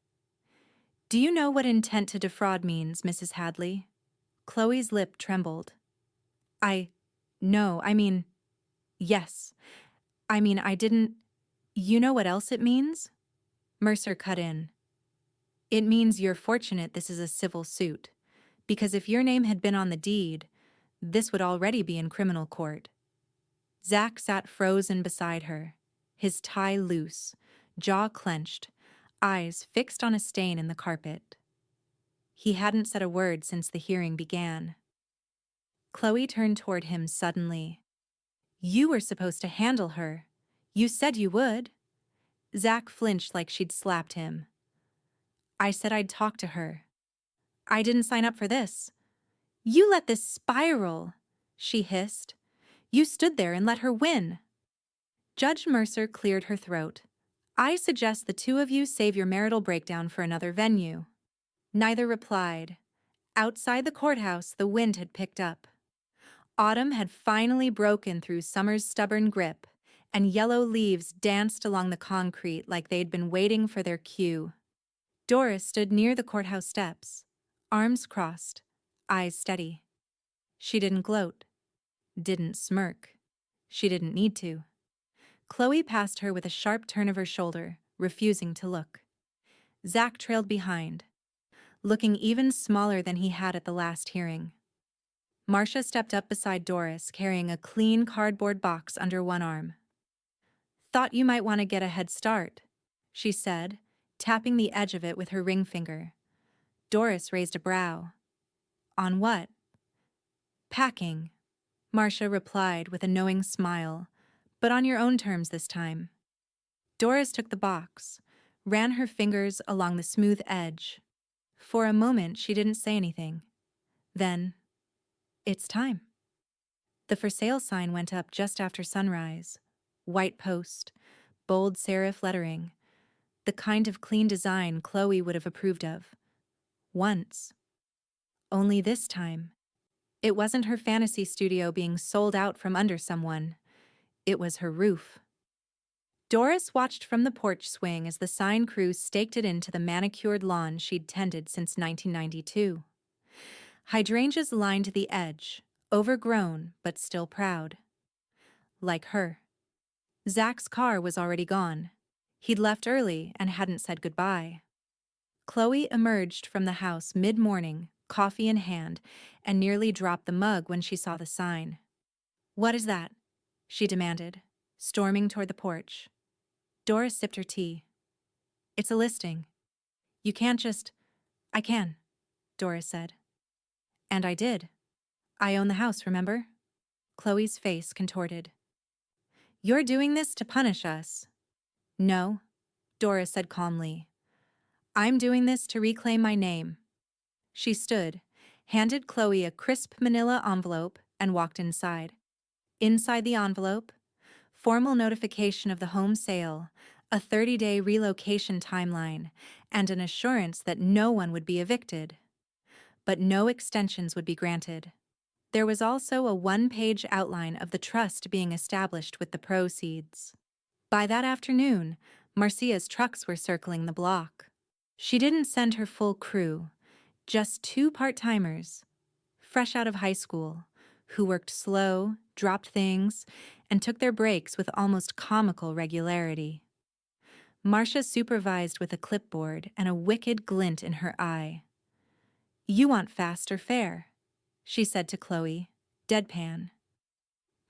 Do you know what intent to defraud means, Mrs. Hadley? Chloe's lip trembled. No, yes. I didn't. You know what else it means? Mercer cut in. It means you're fortunate this is a civil suit, because if your name had been on the deed, this would already be in criminal court. Zach sat frozen beside her, his tie loose, jaw clenched, eyes fixed on a stain in the carpet. He hadn't said a word since the hearing began. Chloe turned toward him suddenly. You were supposed to handle her. You said you would. Zach flinched like she'd slapped him. I said I'd talk to her. I didn't sign up for this. You let this spiral, she hissed. You stood there and let her win. Judge Mercer cleared her throat. I suggest the two of you save your marital breakdown for another venue. Neither replied. Outside the courthouse, the wind had picked up. Autumn had finally broken through summer's stubborn grip, and yellow leaves danced along the concrete like they'd been waiting for their cue. Doris stood near the courthouse steps, arms crossed, eyes steady. She didn't gloat, didn't smirk. She didn't need to. Chloe passed her with a sharp turn of her shoulder, refusing to look. Zach trailed behind, looking even smaller than he had at the last hearing. Marcia stepped up beside Doris, carrying a clean cardboard box under one arm. Thought you might want to get a head start, she said, tapping the edge of it with her ring finger. Doris raised a brow. On what? Packing, Marcia replied with a knowing smile, but on your own terms this time. Doris took the box, ran her fingers along the smooth edge. For a moment, she didn't say anything. Then, it's time. The for sale sign went up just after sunrise. White post, bold serif lettering, the kind of clean design Chloe would have approved of. Once. Only this time, it wasn't her fantasy studio being sold out from under someone. It was her roof. Doris watched from the porch swing as the sign crew staked it into the manicured lawn she'd tended since 1992. Hydrangeas lined the edge, overgrown but still proud. Like her. Zach's car was already gone. He'd left early and hadn't said goodbye. Chloe emerged from the house mid-morning, coffee in hand, and nearly dropped the mug when she saw the sign. What is that? She demanded, storming toward the porch. Doris sipped her tea. It's a listing. You can't just... I can, Doris said. And I did. I own the house, remember? Chloe's face contorted. You're doing this to punish us. No, Doris said calmly. I'm doing this to reclaim my name. She stood, handed Chloe a crisp manila envelope, and walked inside. Inside the envelope, formal notification of the home sale, a 30-day relocation timeline, and an assurance that no one would be evicted. But no extensions would be granted. There was also a one-page outline of the trust being established with the proceeds. By that afternoon, Marcia's trucks were circling the block. She didn't send her full crew, just 2 part-timers, fresh out of high school, who worked slow, dropped things, and took their breaks with almost comical regularity. Marcia supervised with a clipboard and a wicked glint in her eye. You want fast or fair? She said to Chloe, deadpan.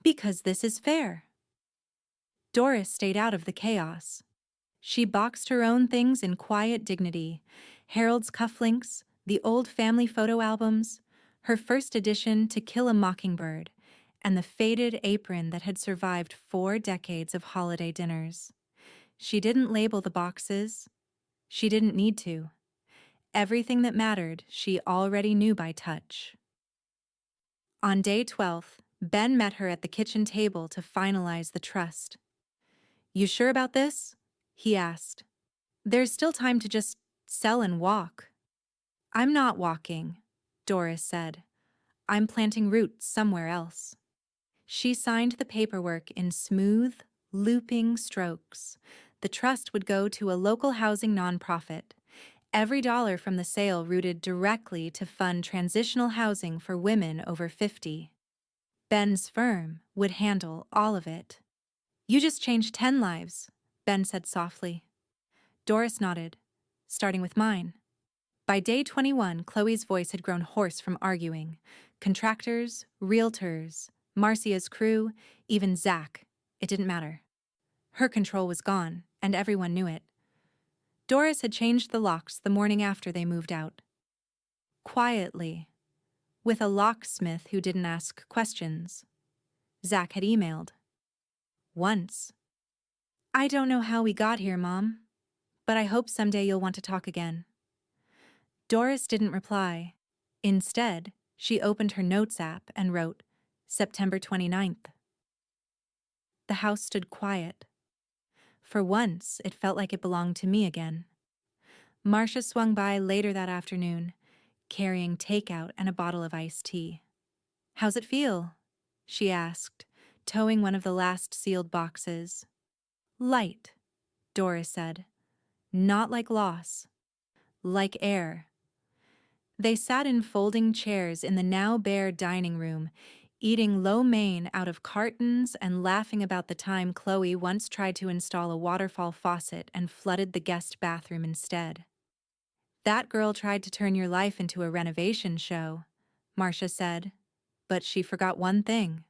Because this is fair. Doris stayed out of the chaos. She boxed her own things in quiet dignity, Harold's cufflinks, the old family photo albums, her first edition To Kill a Mockingbird, and the faded apron that had survived 4 decades of holiday dinners. She didn't label the boxes. She didn't need to. Everything that mattered she already knew by touch. On day 12th, Ben met her at the kitchen table to finalize the trust. You sure about this? He asked. There's still time to just sell and walk. I'm not walking, Doris said. I'm planting roots somewhere else. She signed the paperwork in smooth, looping strokes. The trust would go to a local housing nonprofit. Every dollar from the sale routed directly to fund transitional housing for women over 50. Ben's firm would handle all of it. You just changed 10 lives, Ben said softly. Doris nodded, starting with mine. By day 21, Chloe's voice had grown hoarse from arguing. Contractors, realtors, Marcia's crew, even Zach. It didn't matter. Her control was gone, and everyone knew it. Doris had changed the locks the morning after they moved out. Quietly, with a locksmith who didn't ask questions. Zach had emailed. Once. I don't know how we got here, Mom, but I hope someday you'll want to talk again. Doris didn't reply. Instead, she opened her notes app and wrote, September 29th. The house stood quiet. For once, it felt like it belonged to me again. Marcia swung by later that afternoon, carrying takeout and a bottle of iced tea. How's it feel? She asked, towing one of the last sealed boxes. Light, Doris said. Not like loss. Like air. They sat in folding chairs in the now bare dining room, eating lo mein out of cartons and laughing about the time Chloe once tried to install a waterfall faucet and flooded the guest bathroom instead. That girl tried to turn your life into a renovation show, Marcia said, but she forgot one thing.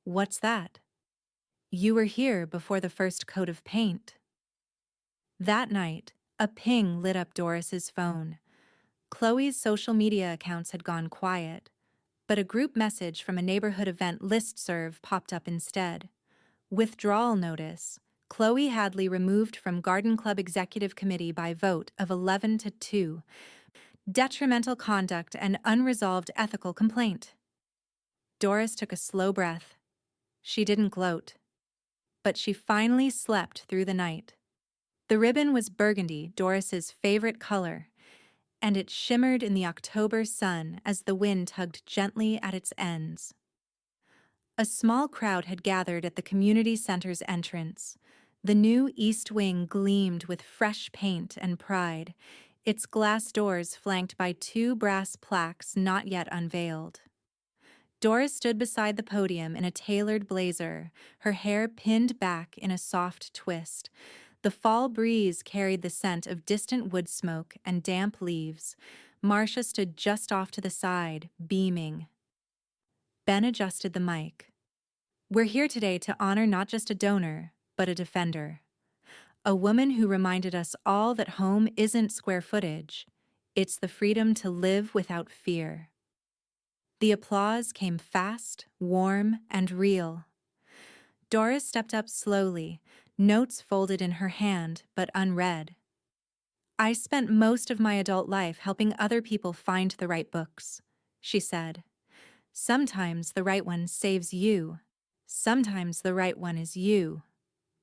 What's that? You were here before the first coat of paint. That night, a ping lit up Doris's phone. Chloe's social media accounts had gone quiet, but a group message from a neighborhood event listserv popped up instead. Withdrawal notice. Chloe Hadley removed from Garden Club Executive Committee by vote of 11-2. Detrimental conduct and unresolved ethical complaint. Doris took a slow breath. She didn't gloat. But she finally slept through the night. The ribbon was burgundy, Doris's favorite color, and it shimmered in the October sun as the wind tugged gently at its ends. A small crowd had gathered at the community center's entrance. The new East Wing gleamed with fresh paint and pride, its glass doors flanked by 2 brass plaques not yet unveiled. Doris stood beside the podium in a tailored blazer, her hair pinned back in a soft twist. The fall breeze carried the scent of distant wood smoke and damp leaves. Marcia stood just off to the side, beaming. Ben adjusted the mic. We're here today to honor not just a donor, but a defender. A woman who reminded us all that home isn't square footage. It's the freedom to live without fear. The applause came fast, warm, and real. Doris stepped up slowly, notes folded in her hand but unread. I spent most of my adult life helping other people find the right books, she said. Sometimes the right one saves you. Sometimes the right one is you.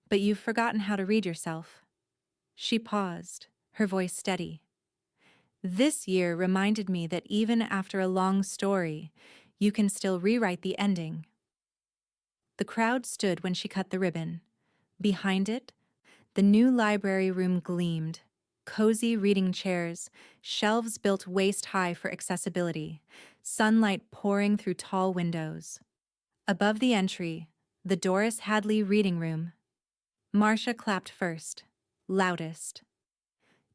But you've forgotten how to read yourself. She paused, her voice steady. This year reminded me that even after a long story, you can still rewrite the ending. The crowd stood when she cut the ribbon. Behind it, the new library room gleamed. Cozy reading chairs, shelves built waist-high for accessibility, sunlight pouring through tall windows. Above the entry, the Doris Hadley reading room. Marcia clapped first, loudest.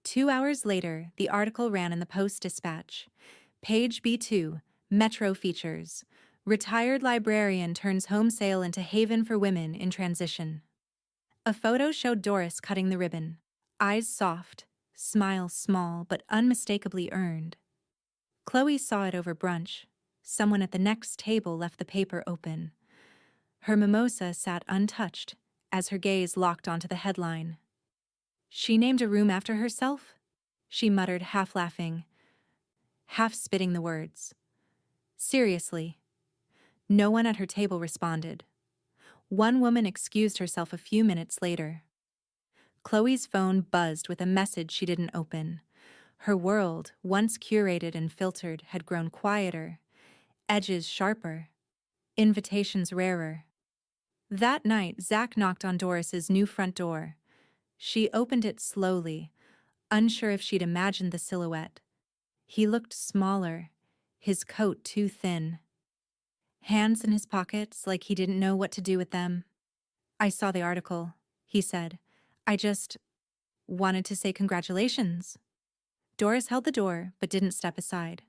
2 hours later, the article ran in the Post-Dispatch. Page B2, Metro features. Retired librarian turns home sale into haven for women in transition. A photo showed Doris cutting the ribbon. Eyes soft, smile small but unmistakably earned. Chloe saw it over brunch. Someone at the next table left the paper open. Her mimosa sat untouched as her gaze locked onto the headline. She named a room after herself? She muttered, half laughing, half spitting the words. Seriously. No one at her table responded. One woman excused herself a few minutes later. Chloe's phone buzzed with a message she didn't open. Her world, once curated and filtered, had grown quieter. edges sharper, invitations rarer. That night, Zach knocked on Doris's new front door. She opened it slowly, unsure if she'd imagined the silhouette. He looked smaller, his coat too thin. Hands in his pockets like he didn't know what to do with them. "I saw the article," he said. "I just wanted to say congratulations." Doris held the door but didn't step aside.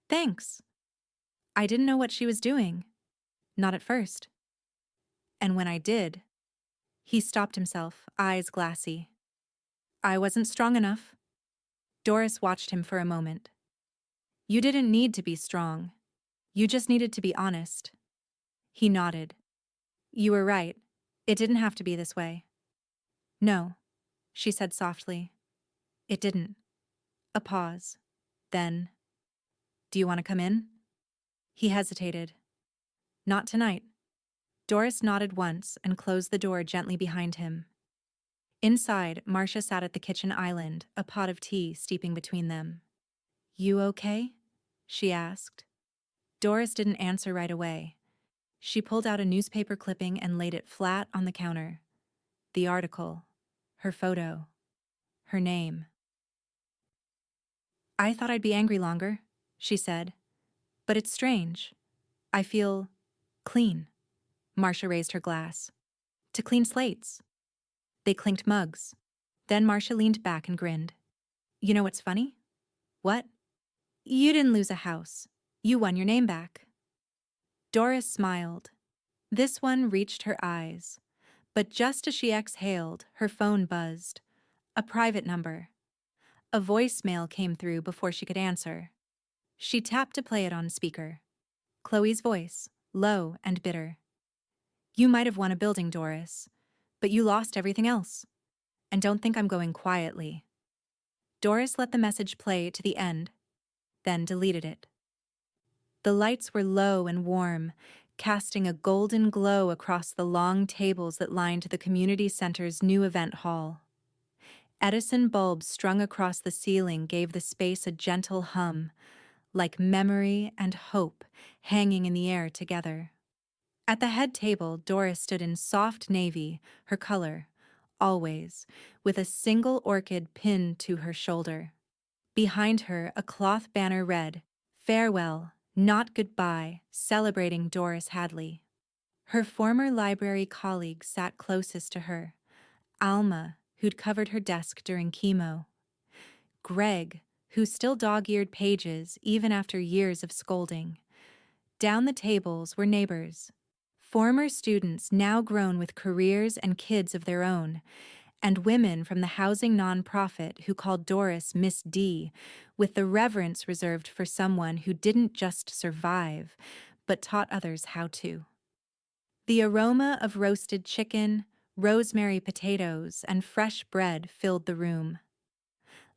"Thanks." I didn't know what she was doing. Not at first. And when I did, he stopped himself, eyes glassy. "I wasn't strong enough." Doris watched him for a moment. "You didn't need to be strong. You just needed to be honest." He nodded. "You were right. It didn't have to be this way." "No," she said softly. "It didn't." A pause. Then, "Do you want to come in?" He hesitated. "Not tonight." Doris nodded once and closed the door gently behind him. Inside, Marcia sat at the kitchen island, a pot of tea steeping between them. "You okay?" she asked. Doris didn't answer right away. She pulled out a newspaper clipping and laid it flat on the counter. The article, her photo, her name. "I thought I'd be angry longer," she said. "But it's strange. I feel clean." Marcia raised her glass. "To clean slates." They clinked mugs. Then Marcia leaned back and grinned. "You know what's funny?" "What?" "You didn't lose a house. You won your name back." Doris smiled. This one reached her eyes. But just as she exhaled, her phone buzzed. A private number. A voicemail came through before she could answer. She tapped to play it on speaker. Chloe's voice, low and bitter. "You might have won a building, Doris, but you lost everything else. And don't think I'm going quietly." Doris let the message play to the end, then deleted it. The lights were low and warm, casting a golden glow across the long tables that lined the community center's new event hall. Edison bulbs strung across the ceiling gave the space a gentle hum, like memory and hope hanging in the air together. At the head table, Doris stood in soft navy, her color, always, with a single orchid pinned to her shoulder. Behind her, a cloth banner read, "Farewell, not goodbye," celebrating Doris Hadley. Her former library colleague sat closest to her, Alma, who'd covered her desk during chemo. Greg, who still dog-eared pages even after years of scolding. Down the tables were neighbors, former students now grown with careers and kids of their own, and women from the housing nonprofit who called Doris Miss D, with the reverence reserved for someone who didn't just survive, but taught others how to. The aroma of roasted chicken, rosemary potatoes, and fresh bread filled the room.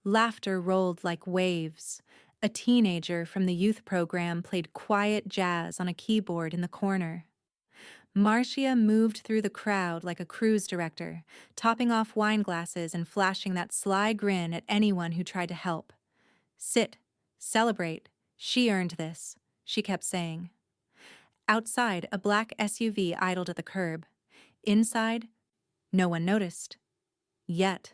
Laughter rolled like waves. A teenager from the youth program played quiet jazz on a keyboard in the corner. Marcia moved through the crowd like a cruise director, topping off wine glasses and flashing that sly grin at anyone who tried to help. "Sit, celebrate, she earned this," she kept saying. Outside, a black SUV idled at the curb. Inside, no one noticed. Yet.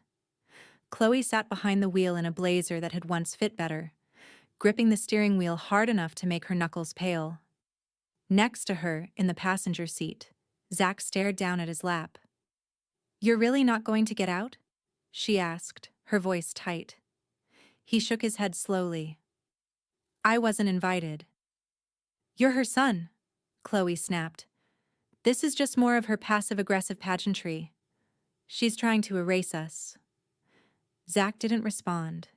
Chloe sat behind the wheel in a blazer that had once fit better, gripping the steering wheel hard enough to make her knuckles pale. Next to her, in the passenger seat, Zach stared down at his lap. "You're really not going to get out?" she asked, her voice tight. He shook his head slowly. "I wasn't invited." "You're her son," Chloe snapped. "This is just more of her passive-aggressive pageantry. She's trying to erase us." Zach didn't respond.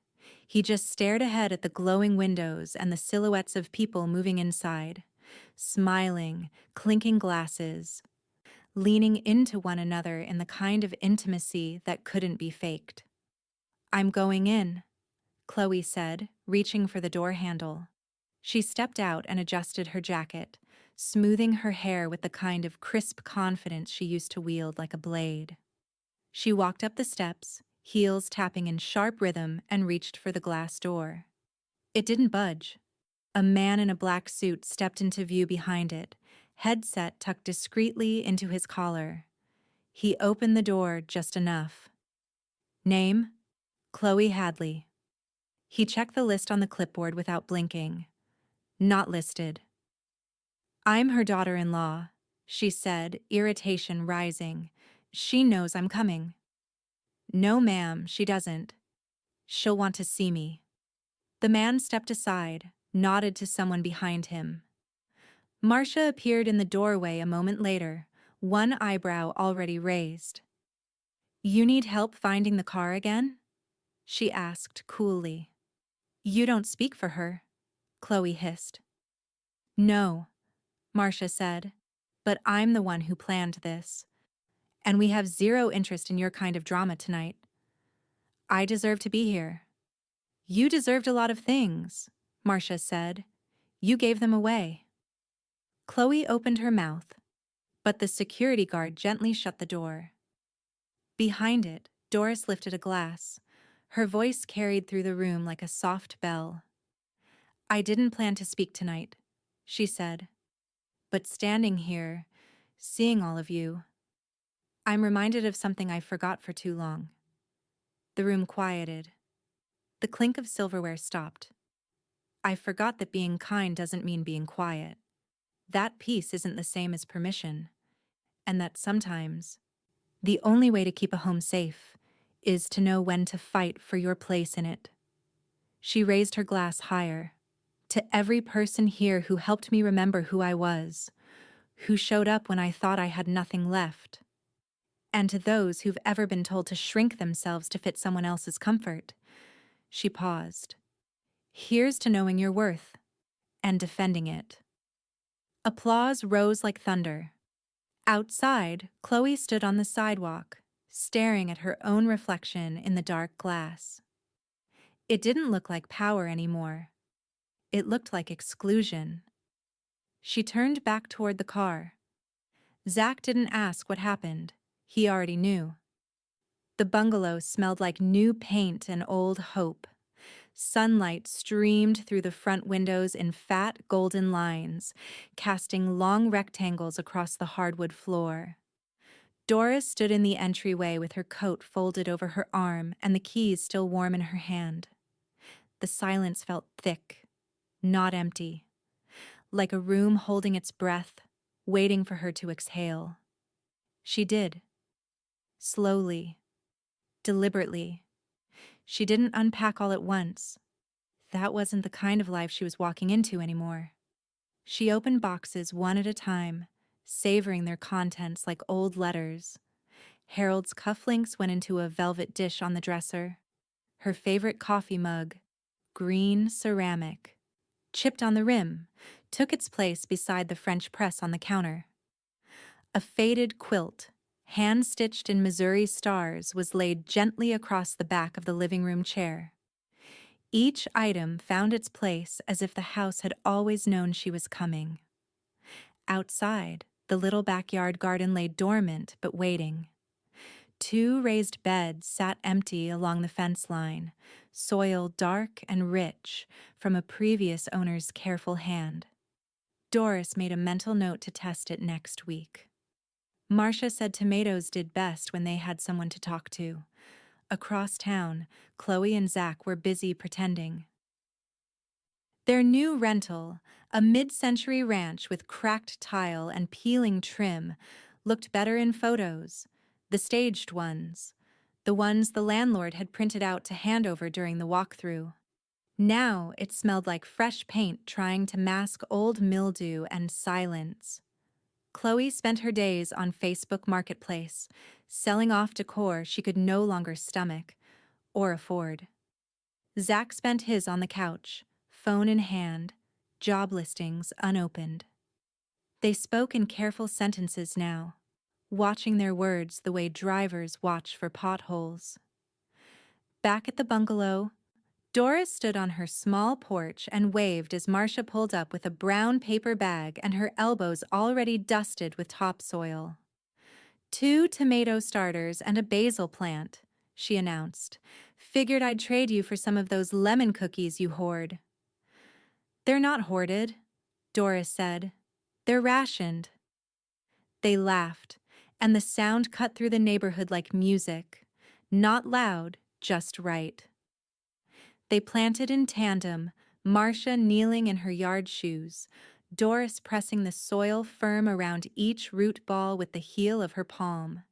He just stared ahead at the glowing windows and the silhouettes of people moving inside, smiling, clinking glasses, leaning into one another in the kind of intimacy that couldn't be faked. "I'm going in," Chloe said, reaching for the door handle. She stepped out and adjusted her jacket, smoothing her hair with the kind of crisp confidence she used to wield like a blade. She walked up the steps, heels tapping in sharp rhythm, and reached for the glass door. It didn't budge. A man in a black suit stepped into view behind it, headset tucked discreetly into his collar. He opened the door just enough. Name? Chloe Hadley. He checked the list on the clipboard without blinking. Not listed. I'm her daughter-in-law, she said, irritation rising. She knows I'm coming. No, ma'am, she doesn't. She'll want to see me. The man stepped aside, nodded to someone behind him. Marcia appeared in the doorway a moment later, one eyebrow already raised. You need help finding the car again? She asked coolly. You don't speak for her, Chloe hissed. No, Marcia said, but I'm the one who planned this. And we have zero interest in your kind of drama tonight. I deserve to be here. You deserved a lot of things, Marcia said. You gave them away. Chloe opened her mouth, but the security guard gently shut the door. Behind it, Doris lifted a glass. Her voice carried through the room like a soft bell. I didn't plan to speak tonight, she said. But standing here, seeing all of you, I'm reminded of something I forgot for too long. The room quieted. The clink of silverware stopped. I forgot that being kind doesn't mean being quiet. That peace isn't the same as permission. And that sometimes, the only way to keep a home safe is to know when to fight for your place in it. She raised her glass higher. To every person here who helped me remember who I was, who showed up when I thought I had nothing left. And to those who've ever been told to shrink themselves to fit someone else's comfort. She paused. Here's to knowing your worth and defending it. Applause rose like thunder. Outside, Chloe stood on the sidewalk, staring at her own reflection in the dark glass. It didn't look like power anymore. It looked like exclusion. She turned back toward the car. Zach didn't ask what happened. He already knew. The bungalow smelled like new paint and old hope. Sunlight streamed through the front windows in fat golden lines, casting long rectangles across the hardwood floor. Doris stood in the entryway with her coat folded over her arm and the keys still warm in her hand. The silence felt thick, not empty, like a room holding its breath, waiting for her to exhale. She did. Slowly, deliberately. She didn't unpack all at once. That wasn't the kind of life she was walking into anymore. She opened boxes one at a time, savoring their contents like old letters. Harold's cufflinks went into a velvet dish on the dresser. Her favorite coffee mug, green ceramic, chipped on the rim, took its place beside the French press on the counter. A faded quilt, hand-stitched in Missouri stars, was laid gently across the back of the living room chair. Each item found its place as if the house had always known she was coming. Outside, the little backyard garden lay dormant but waiting. 2 raised beds sat empty along the fence line, soil dark and rich from a previous owner's careful hand. Doris made a mental note to test it next week. Marcia said tomatoes did best when they had someone to talk to. Across town, Chloe and Zach were busy pretending. Their new rental, a mid-century ranch with cracked tile and peeling trim, looked better in photos, the staged ones, the ones the landlord had printed out to hand over during the walkthrough. Now it smelled like fresh paint trying to mask old mildew and silence. Chloe spent her days on Facebook Marketplace, selling off decor she could no longer stomach or afford. Zach spent his on the couch, phone in hand, job listings unopened. They spoke in careful sentences now, watching their words the way drivers watch for potholes. Back at the bungalow, Doris stood on her small porch and waved as Marcia pulled up with a brown paper bag and her elbows already dusted with topsoil. 2 tomato starters and a basil plant, she announced. Figured I'd trade you for some of those lemon cookies you hoard. They're not hoarded, Doris said. They're rationed. They laughed, and the sound cut through the neighborhood like music. Not loud, just right. They planted in tandem, Marcia kneeling in her yard shoes, Doris pressing the soil firm around each root ball with the heel of her palm.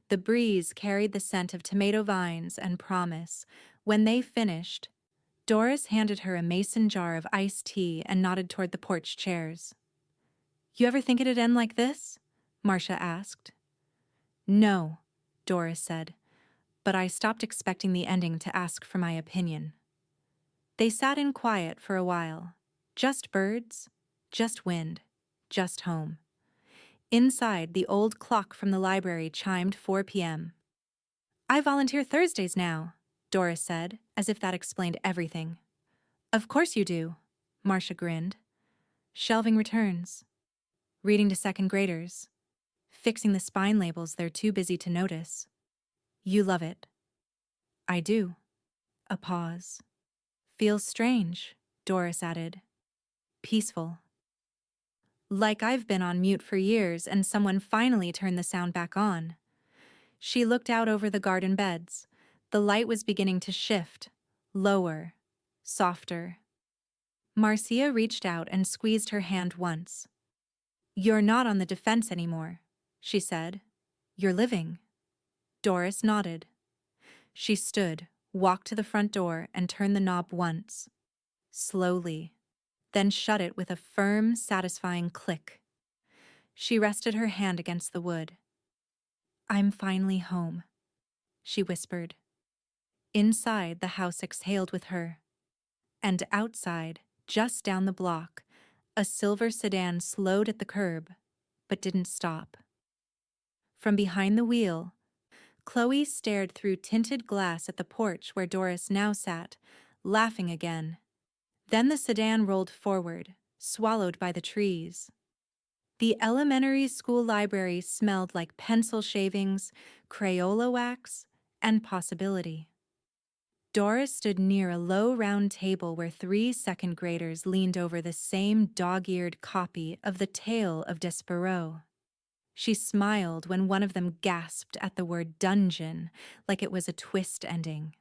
The breeze carried the scent of tomato vines and promise. When they finished, Doris handed her a mason jar of iced tea and nodded toward the porch chairs. You ever think it'd end like this? Marcia asked. No, Doris said, but I stopped expecting the ending to ask for my opinion. They sat in quiet for a while. Just birds, just wind, just home. Inside, the old clock from the library chimed 4 p.m. I volunteer Thursdays now, Doris said, as if that explained everything. Of course you do, Marcia grinned. Shelving returns. Reading to second graders. Fixing the spine labels they're too busy to notice. You love it. I do. A pause. Feels strange, Doris added. Peaceful. Like I've been on mute for years and someone finally turned the sound back on. She looked out over the garden beds. The light was beginning to shift. Lower. Softer. Marcia reached out and squeezed her hand once. You're not on the defense anymore, she said. You're living. Doris nodded. She stood, walked to the front door, and turned the knob once. Slowly. Then shut it with a firm, satisfying click. She rested her hand against the wood. I'm finally home, she whispered. Inside, the house exhaled with her. And outside, just down the block, a silver sedan slowed at the curb, but didn't stop. From behind the wheel, Chloe stared through tinted glass at the porch where Doris now sat, laughing again. Then the sedan rolled forward, swallowed by the trees. The elementary school library smelled like pencil shavings, Crayola wax, and possibility. Doris stood near a low round table where 3 second graders leaned over the same dog-eared copy of The Tale of Despereaux. She smiled when one of them gasped at the word dungeon, like it was a twist ending.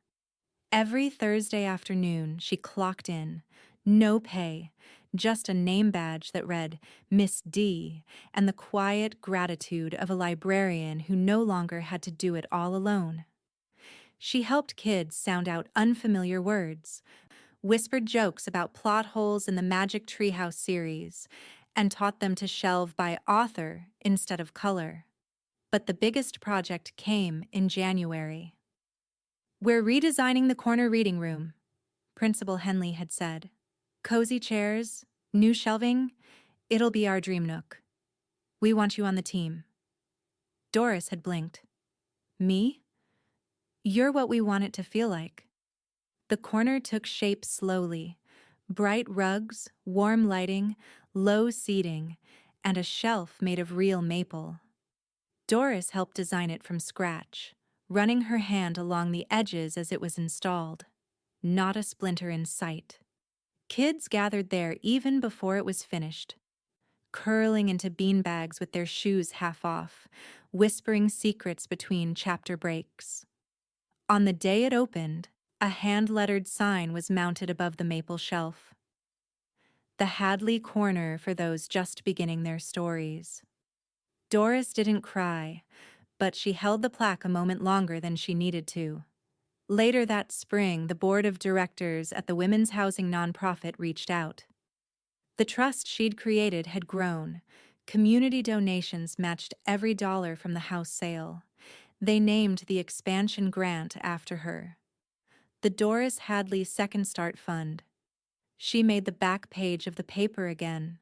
Every Thursday afternoon, she clocked in. No pay, just a name badge that read Miss D, and the quiet gratitude of a librarian who no longer had to do it all alone. She helped kids sound out unfamiliar words, whispered jokes about plot holes in the Magic Treehouse series, and taught them to shelve by author instead of color. But the biggest project came in January. We're redesigning the corner reading room, Principal Henley had said. Cozy chairs, new shelving, it'll be our dream nook. We want you on the team. Doris had blinked. Me? You're what we want it to feel like. The corner took shape slowly. Bright rugs, warm lighting, low seating, and a shelf made of real maple. Doris helped design it from scratch, running her hand along the edges as it was installed. Not a splinter in sight. Kids gathered there even before it was finished, curling into beanbags with their shoes half off, whispering secrets between chapter breaks. On the day it opened, a hand-lettered sign was mounted above the maple shelf. The Hadley Corner for those just beginning their stories. Doris didn't cry, but she held the plaque a moment longer than she needed to. Later that spring, the board of directors at the women's housing nonprofit reached out. The trust she'd created had grown. Community donations matched every dollar from the house sale. They named the expansion grant after her. The Doris Hadley Second Start Fund. She made the back page of the paper again.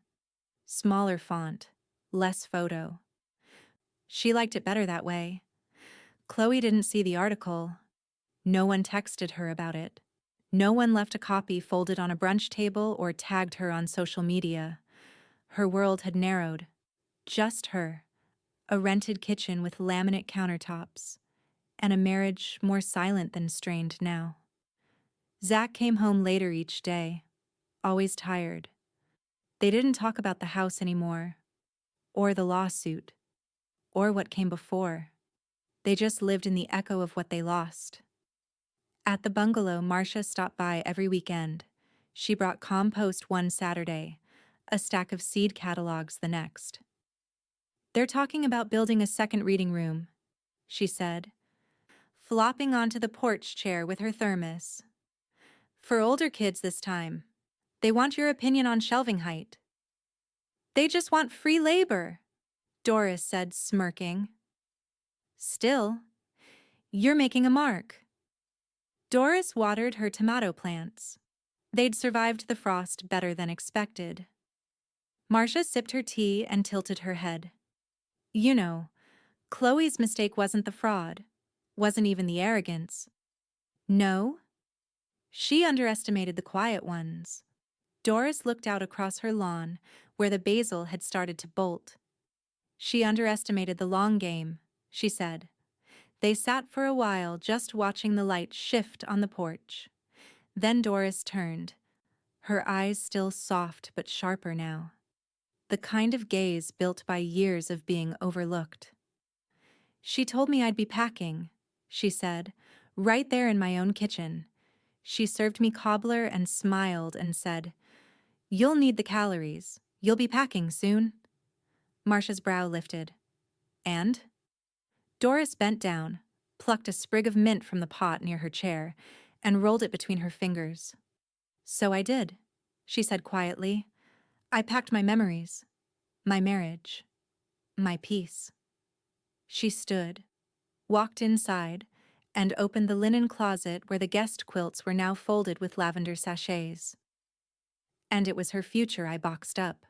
Smaller font, less photo. She liked it better that way. Chloe didn't see the article. No one texted her about it. No one left a copy folded on a brunch table or tagged her on social media. Her world had narrowed. Just her. A rented kitchen with laminate countertops. And a marriage more silent than strained now. Zach came home later each day. always tired. They didn't talk about the house anymore, or the lawsuit, or what came before. They just lived in the echo of what they lost. At the bungalow, Marcia stopped by every weekend. She brought compost one Saturday, a stack of seed catalogs the next. "They're talking about building a second reading room," she said, flopping onto the porch chair with her thermos. "For older kids this time. They want your opinion on shelving height." "They just want free labor," Doris said, smirking. "Still, you're making a mark." Doris watered her tomato plants. They'd survived the frost better than expected. Marcia sipped her tea and tilted her head. "You know, Chloe's mistake wasn't the fraud, wasn't even the arrogance. No? She underestimated the quiet ones." Doris looked out across her lawn, where the basil had started to bolt. "She underestimated the long game," she said. They sat for a while, just watching the light shift on the porch. Then Doris turned, her eyes still soft but sharper now. The kind of gaze built by years of being overlooked. "She told me I'd be packing," she said, "right there in my own kitchen. She served me cobbler and smiled and said, 'You'll need the calories. You'll be packing soon.'" Marcia's brow lifted. "And?" Doris bent down, plucked a sprig of mint from the pot near her chair, and rolled it between her fingers. "So I did," she said quietly. "I packed my memories, my marriage, my peace." She stood, walked inside, and opened the linen closet where the guest quilts were now folded with lavender sachets. "And it was her future I boxed up,"